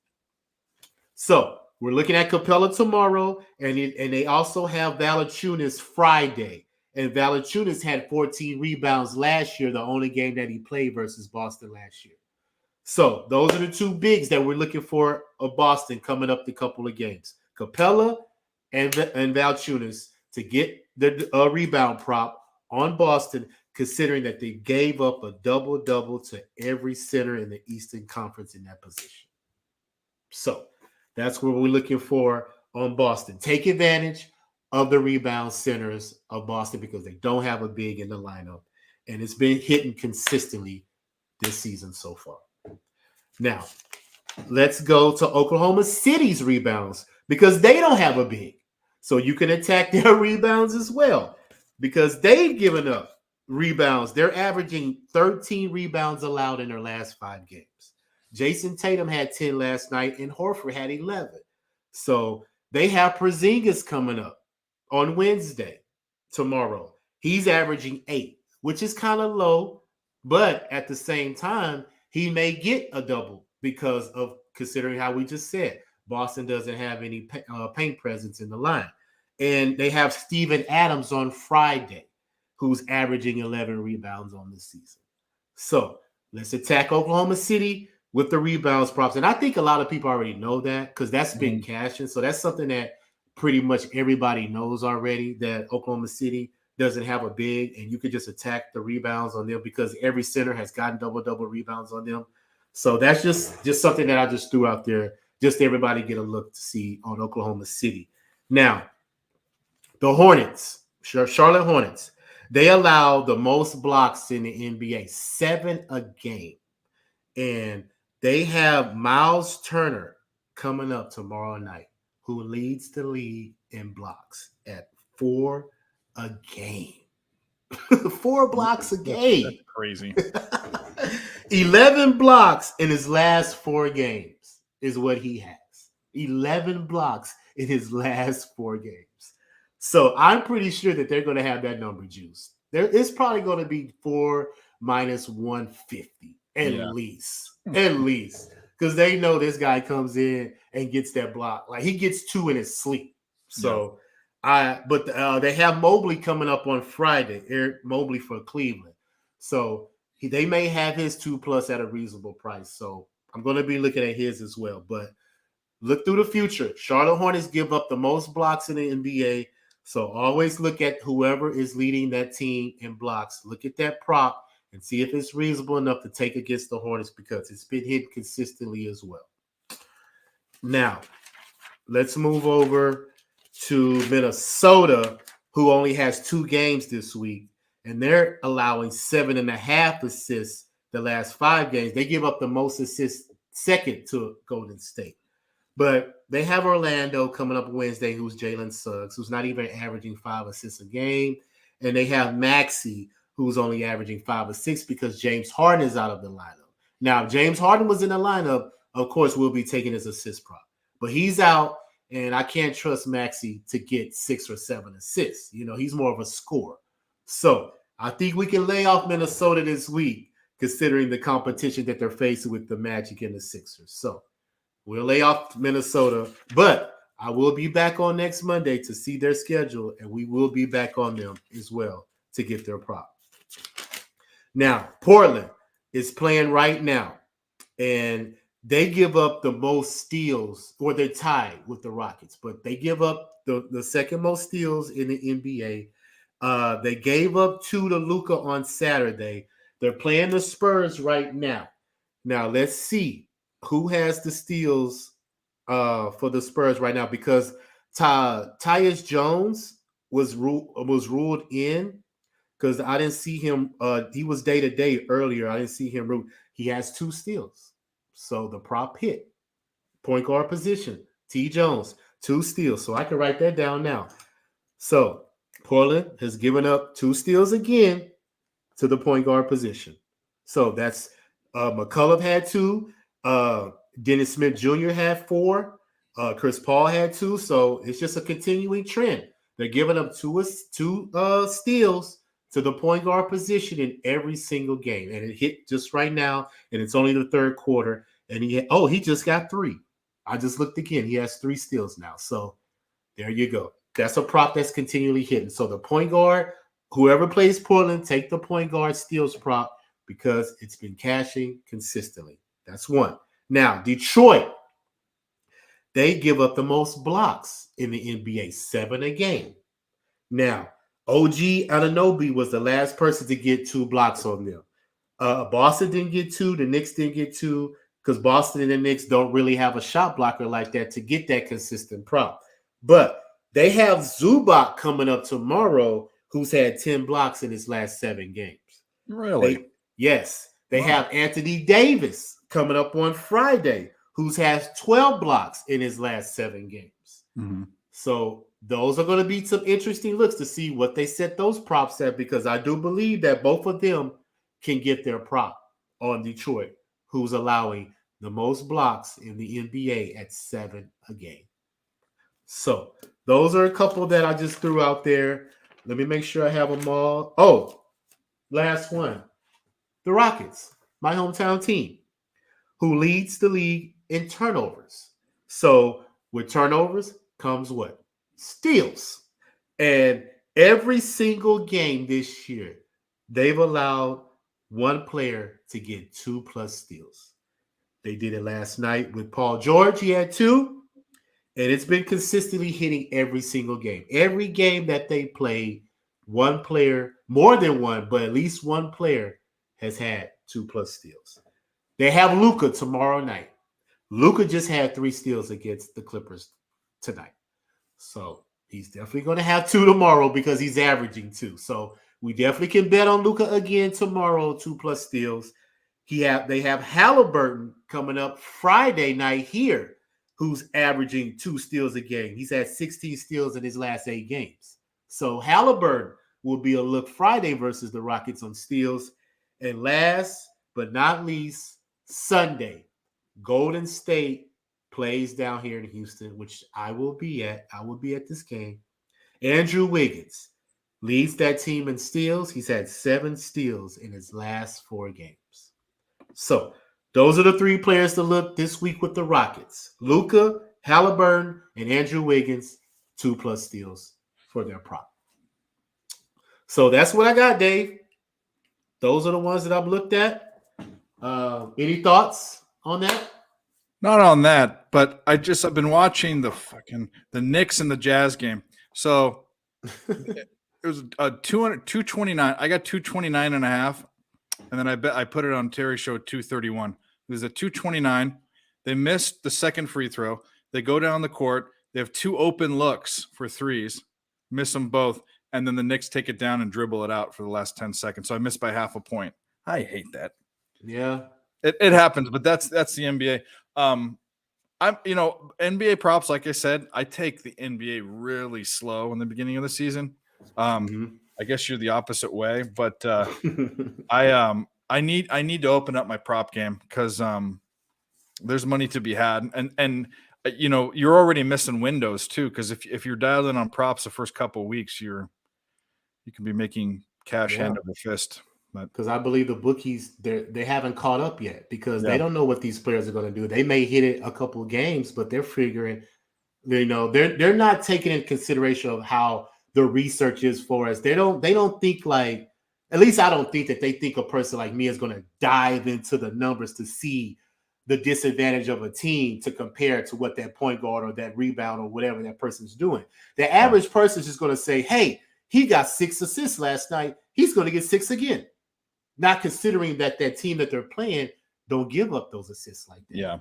So we're looking at Capella tomorrow, and they also have Valanciunas Friday. And Valanciunas had 14 rebounds last year, the only game that he played versus Boston last year. So those are the 2 bigs that we're looking for of Boston coming up the couple of games. Capella and Valanciunas to get the rebound prop on Boston, considering that they gave up a double-double to every center in the Eastern Conference in that position. So that's what we're looking for on Boston. Take advantage of the rebound centers of Boston because they don't have a big in the lineup, and it's been hitting consistently this season so far. Now, let's go to Oklahoma City's rebounds because they don't have a big. So you can attack their rebounds as well because they've given up rebounds. They're averaging 13 rebounds allowed in their last 5 games. Jason Tatum had 10 last night and Horford had 11. So they have Porzingis coming up on Wednesday, tomorrow. He's averaging 8, which is kind of low, but at the same time, he may get a double because of considering how we just said, Boston doesn't have any paint presence in the line. And they have Steven Adams on Friday, who's averaging 11 rebounds on the season. So let's attack Oklahoma City with the rebounds props. And I think a lot of people already know that because that's been cashing. So that's something that pretty much everybody knows already, that Oklahoma City doesn't have a big, and you could just attack the rebounds on them because every center has gotten double-double rebounds on them. So that's just something that I just threw out there, just to everybody get a look to see on Oklahoma City. Now, the Hornets, Charlotte Hornets, they allow the most blocks in the NBA, 7 a game. And they have Miles Turner coming up tomorrow night, who leads the league in blocks at 4 a game. 4 blocks a game. That's crazy. 11 blocks in his last 4 games is what he has. 11 blocks in his last 4 games. So I'm pretty sure that they're going to have that number juiced. It's probably going to be 4 minus 150 at least. At least. Because they know this guy comes in and gets that block. Like, he gets 2 in his sleep. So, they have Mobley coming up on Friday, Eric Mobley for Cleveland. So they may have his 2+ at a reasonable price. So I'm going to be looking at his as well. But look through the future. Charlotte Hornets give up the most blocks in the NBA. So always look at whoever is leading that team in blocks. Look at that prop and see if it's reasonable enough to take against the Hornets because it's been hit consistently as well. Now, let's move over to Minnesota, who only has 2 games this week, and they're allowing 7.5 assists the last 5 games. They give up the most assists second to Golden State. But they have Orlando coming up Wednesday, who's Jalen Suggs, who's not even averaging 5 assists a game. And they have Maxey, who's only averaging 5 assists because James Harden is out of the lineup. Now, if James Harden was in the lineup, of course, we'll be taking his assist prop. But he's out, and I can't trust Maxey to get 6 or 7 assists. You know, he's more of a scorer. So I think we can lay off Minnesota this week, considering the competition that they're facing with the Magic and the Sixers. So we'll lay off Minnesota, but I will be back on next Monday to see their schedule, and we will be back on them as well to get their prop. Now, Portland is playing right now, and they give up the most steals, or they're tied with the Rockets, but they give up the second most steals in the NBA. They gave up 2 to Luka on Saturday. They're playing the Spurs right now. Now let's see who has the steals for the Spurs right now, because Tyus Jones was ruled in, because I didn't see him. He was day to day earlier. I didn't see him ruled. He has 2 steals. So the prop hit. Point guard position. T. Jones, 2 steals. So I can write that down now. So Portland has given up 2 steals again to the point guard position. So that's McCullough had 2. Dennis Smith Jr. had 4. Chris Paul had 2. So it's just a continuing trend. They're giving up 2 steals to the point guard position in every single game. And it hit just right now, and it's only the third quarter. And he just got 3. I just looked again. He has 3 steals now. So there you go. That's a prop that's continually hitting. So the point guard, whoever plays Portland, take the point guard steals prop, because it's been cashing consistently. That's one. Now, Detroit, they give up the most blocks in the NBA, 7 a game. Now, OG Anunoby was the last person to get 2 blocks on them. Boston didn't get 2. The Knicks didn't get 2, because Boston and the Knicks don't really have a shot blocker like that to get that consistent prop. But they have Zubac coming up tomorrow, who's had 10 blocks in his last 7 games. Really? Yes. They have Anthony Davis coming up on Friday, who's has 12 blocks in his last 7 games. Mm-hmm. So those are going to be some interesting looks to see what they set those props at, because I do believe that both of them can get their prop on Detroit, who's allowing the most blocks in the NBA at 7 a game. So those are a couple that I just threw out there. Let me make sure I have them all. Oh, last one. The Rockets, my hometown team, who leads the league in turnovers. So with turnovers comes what? Steals. And every single game this year, they've allowed one player to get 2+ steals. They did it last night with Paul George. He had 2. And it's been consistently hitting every single game. Every game that they played, one player, more than one, but at least one player has had 2+ steals. They have Luka tomorrow night. Luka just had 3 steals against the Clippers tonight. So he's definitely going to have 2 tomorrow, because he's averaging 2. So we definitely can bet on Luka again tomorrow, 2+ steals. They have Halliburton coming up Friday night here, who's averaging 2 steals a game. He's had 16 steals in his last 8 games. So Halliburton will be a look Friday versus the Rockets on steals. And last but not least, Sunday, Golden State plays down here in Houston, which I will be at. I will be at this game. Andrew Wiggins leads that team in steals. He's had 7 steals in his last 4 games. So those are the 3 players to look this week with the Rockets. Luka, Halliburton, and Andrew Wiggins, 2+ steals for their prop. So that's what I got, Dave. Those are the ones that I've looked at. Any thoughts on that? Not on that, but I've been watching the Knicks and the Jazz game. So it was a 229. I got 229.5. And then I put it on Terry's show at 231. It was a 229. They missed the second free throw. They go down the court. They have 2 open looks for threes, miss them both, and then the Knicks take it down and dribble it out for the last 10 seconds. So I missed by half a point. I hate that. Yeah, it happens, but that's the NBA. NBA props, like I said, I take the NBA really slow in the beginning of the season. I guess you're the opposite way, but I need to open up my prop game, because there's money to be had, and you're already missing windows too, because if you're dialed in on props the first couple of weeks, you can be making cash hand over fist. Because I believe the bookies they haven't caught up yet, because they don't know what these players are going to do. They may hit it a couple of games, but they're figuring, they're not taking into consideration of how the research is for us. They don't think like At least I don't think that they think a person like me is going to dive into the numbers to see the disadvantage of a team to compare to what that point guard or that rebound or whatever that person's doing. The average person is just going to say, hey, he got 6 assists last night. He's going to get 6 again. Not considering that that team that they're playing don't give up those assists like that. Yeah.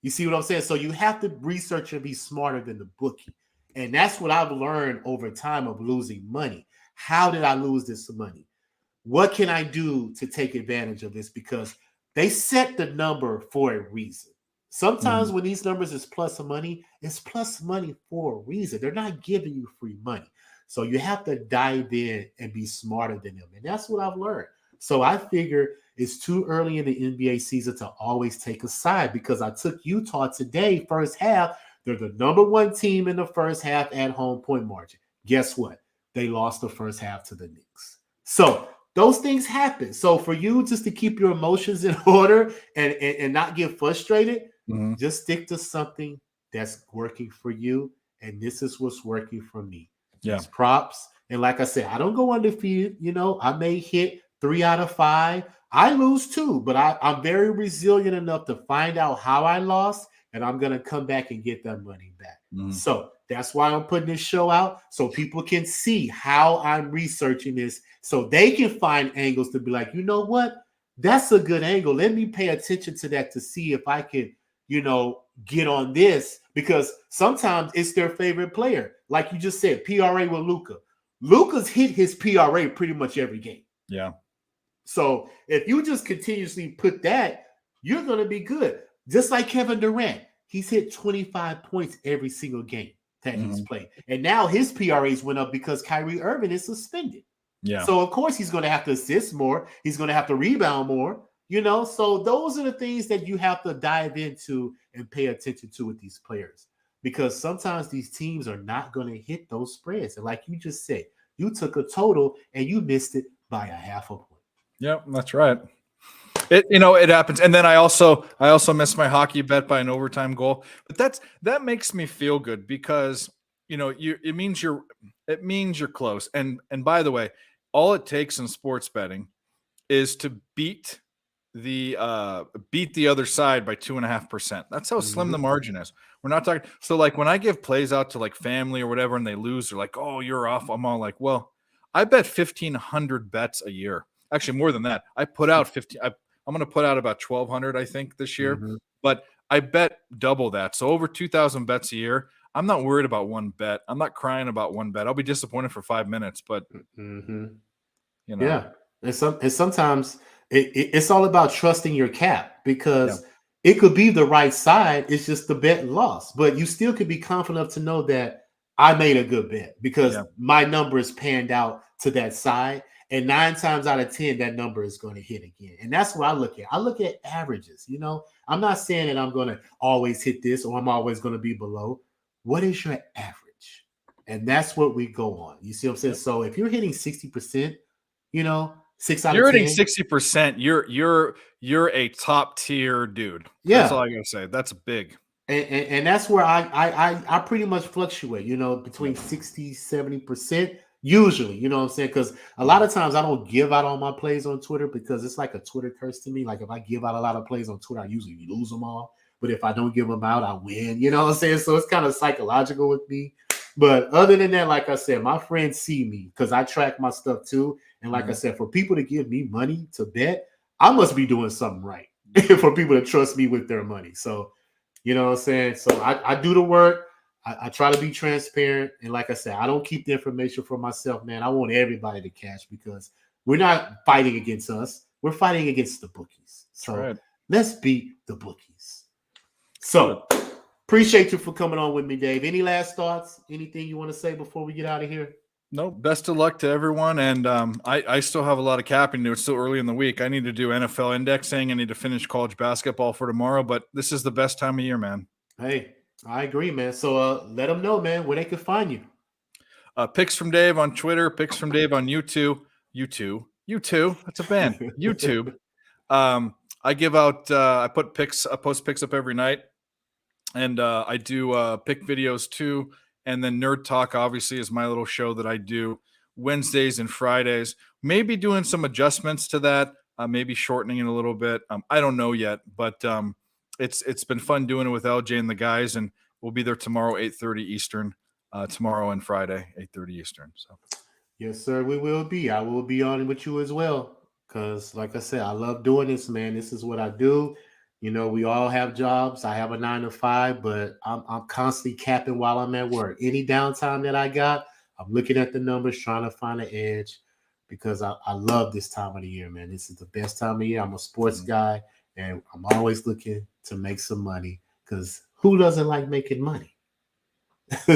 You see what I'm saying? So you have to research and be smarter than the bookie. And that's what I've learned over time of losing money. How did I lose this money? What can I do to take advantage of this? Because they set the number for a reason. Sometimes when these numbers is plus money, it's plus money for a reason. They're not giving you free money. So you have to dive in and be smarter than them. And that's what I've learned. So I figure it's too early in the NBA season to always take a side, because I took Utah today, first half. They're the number 1 team in the first half at home point margin. Guess what? They lost the first half to the Knicks. So those things happen. So for you just to keep your emotions in order and not get frustrated, just stick to something that's working for you. And this is what's working for me. Yeah. It's props. And like I said, I don't go undefeated. You know, I may hit 3 out of 5. I lose too, but I'm very resilient enough to find out how I lost, and I'm going to come back and get that money back. So that's why I'm putting this show out, so people can see how I'm researching this, so they can find angles to be like, you know what? That's a good angle. Let me pay attention to that to see if I can, you know, get on this, because sometimes it's their favorite player. Like you just said, PRA with Luka. Luka's hit his PRA pretty much every game. Yeah. So if you just continuously put that, you're going to be good. Just like Kevin Durant, he's hit 25 points every single game that he's played. And now his PRAs went up because Kyrie Irving is suspended. Yeah. So of course he's going to have to assist more. He's going to have to rebound more, you know? So those are the things that you have to dive into and pay attention to with these players, because sometimes these teams are not going to hit those spreads. And like you just said, you took a total and you missed it by a half a point. Yep, that's right. It happens. And then I also missed my hockey bet by an overtime goal. But that makes me feel good, because it means you're close. And by the way, all it takes in sports betting is to beat the other side by 2.5%. That's how slim the margin is. We're not talking. So like when I give plays out to like family or whatever and they lose, they're like, "Oh, you're off." I'm all like, "Well, I bet 1,500 bets a year." Actually, more than that. I put out 50. I'm going to put out about 1,200, I think, this year. But I bet double that. So over 2,000 bets a year. I'm not worried about one bet. I'm not crying about one bet. I'll be disappointed for 5 minutes, but yeah. And sometimes it's all about trusting your cap, because it could be the right side. It's just the bet lost, but you still could be confident enough to know that I made a good bet, because my number is panned out to that side. And 9 times out of 10, that number is going to hit again. And that's what I look at. I look at averages. I'm not saying that I'm going to always hit this or I'm always going to be below. What is your average? And that's what we go on. You see what I'm saying? So if you're hitting 60%, 6 out of 10. You're hitting 60%. You're a top tier dude. Yeah. That's all I got to say. That's big. And that's where I pretty much fluctuate, between 60, 70%. Usually, you know what I'm saying? Because a lot of times I don't give out all my plays on Twitter, because it's like a Twitter curse to me. Like if I give out a lot of plays on Twitter, I usually lose them all. But if I don't give them out, I win. You know what I'm saying? So it's kind of psychological with me. But other than that, like I said, my friends see me because I track my stuff too. And like I said, for people to give me money to bet, I must be doing something right for people to trust me with their money. So, you know what I'm saying? So I do the work. I try to be transparent. And like I said, I don't keep the information for myself, man. I want everybody to cash, because we're not fighting against us. We're fighting against the bookies. So let's beat the bookies. So appreciate you for coming on with me, Dave. Any last thoughts? Anything you want to say before we get out of here? No, best of luck to everyone. And I still have a lot of capping to do. It's still early in the week. I need to do NFL indexing. I need to finish college basketball for tomorrow, but this is the best time of year, man. Hey, I agree, man. So let them know, man, where they can find you. Picks from Dave on Twitter, Picks from Dave on YouTube. That's a band. YouTube. I give out, I post picks up every night. And I do pick videos too. And then Nerd Talk, obviously, is my little show that I do Wednesdays and Fridays. Maybe doing some adjustments to that, maybe shortening it a little bit. I don't know yet, but it's been fun doing it with LJ and the guys, and we'll be there tomorrow, 8:30 Eastern, tomorrow and Friday, 8:30 Eastern. So, yes, sir, we will be. I will be on with you as well. Because, like I said, I love doing this, man. This is what I do. You know, we all have jobs. I have a 9 to 5, but I'm constantly capping while I'm at work. Any downtime that I got, I'm looking at the numbers, trying to find an edge, because I love this time of the year, man. This is the best time of year. I'm a sports guy, and I'm always looking to make some money, because who doesn't like making money?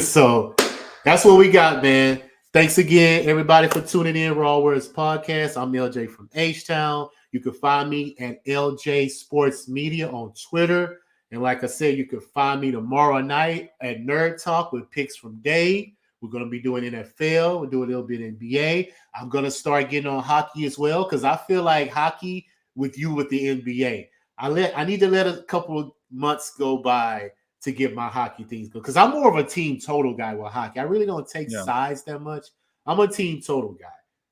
So that's what we got, man. Thanks again, everybody, for tuning in. RaWordz Podcast. I'm LJ from H-Town. You can find me at LJ Sports Media on Twitter. And like I said, you can find me tomorrow night at Nerd Talk with picks from Dave. We're going to be doing NFL. We'll do a little bit NBA. I'm going to start getting on hockey as well, because I feel like hockey with you with the NBA. I need to let a couple of months go by to get my hockey things going, because I'm more of a team total guy with hockey. I really don't take sides that much. I'm a team total guy.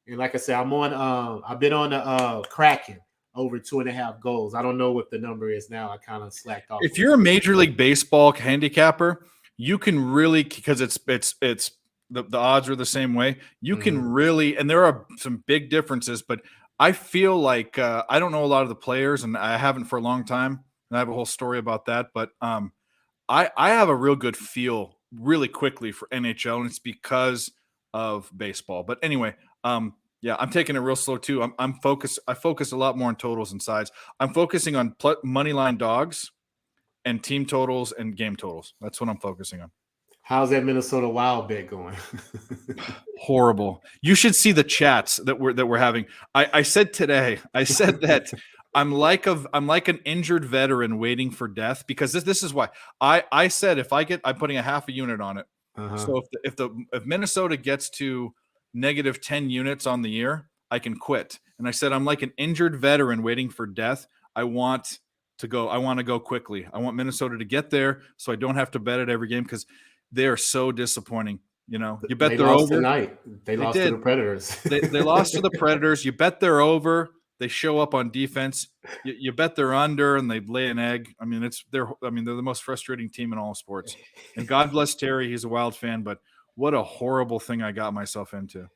And like I said, I've been on the Kraken over 2.5 goals. I don't know what the number is now. I kind of slacked off. If you're a Major League Baseball handicapper, you can really, because it's the odds are the same way. You can really, and there are some big differences, but I feel like I don't know a lot of the players, and I haven't for a long time. And I have a whole story about that, but I have a real good feel really quickly for NHL, and it's because of baseball. But anyway, yeah, I'm taking it real slow too. I'm focused. I focus a lot more on totals and sides. I'm focusing on money line dogs and team totals and game totals. That's what I'm focusing on. How's that Minnesota Wild bet going? Horrible. You should see the chats that we're having. I said today, that I'm like an injured veteran waiting for death, because this is why I said I'm putting a half a unit on it. So if Minnesota gets to negative 10 units on the year, I can quit. And I said I'm like an injured veteran waiting for death. I want to go quickly. I want Minnesota to get there so I don't have to bet it every game, because they are so disappointing. You know, you bet they're over tonight. They lost to the Predators. they lost to the Predators. You bet they're over. They show up on defense. You bet they're under, and they lay an egg. I mean, they're the most frustrating team in all sports. And God bless Terry. He's a Wild fan, but what a horrible thing I got myself into.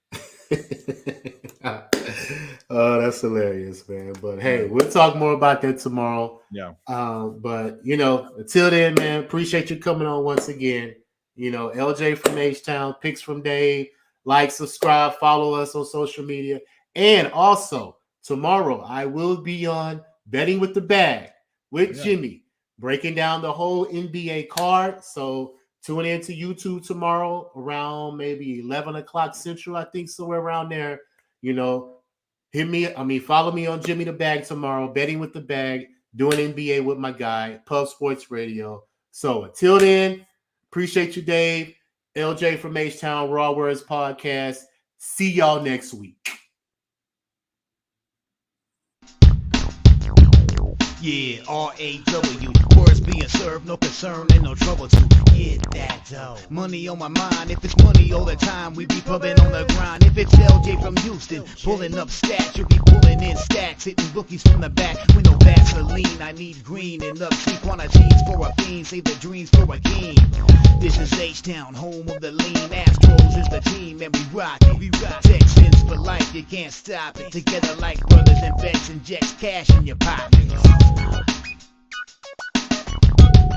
Oh, that's hilarious, man. But hey, we'll talk more about that tomorrow. Yeah. But until then, man, appreciate you coming on once again. LJ from H-Town, picks from Dave. Like, subscribe, follow us on social media. And also, tomorrow I will be on Betting with the Bag with Jimmy, breaking down the whole NBA card. So tune in to YouTube tomorrow around maybe 11 o'clock Central, I think, somewhere around there. Follow me on Jimmy the Bag tomorrow, Betting with the Bag, doing NBA with my guy, Pub Sports Radio. So until then, appreciate you, Dave. LJ from H-Town, RaWordz Podcast. See y'all next week. Yeah, R-A-W, words being served, no concern and no trouble to get that dough. Money on my mind, if it's money all the time, we be pumping on the grind. If it's LJ from Houston, pulling up stats, you'll be pulling in stacks, hitting rookies from the back with no Vaseline. I need green and upsy quantities for a fiend, save the dreams for a game. This is H-Town, home of the lean. Astros is the team, and we rock it. Texans for life, you can't stop it. Together like brothers and vets, injects cash in your pockets.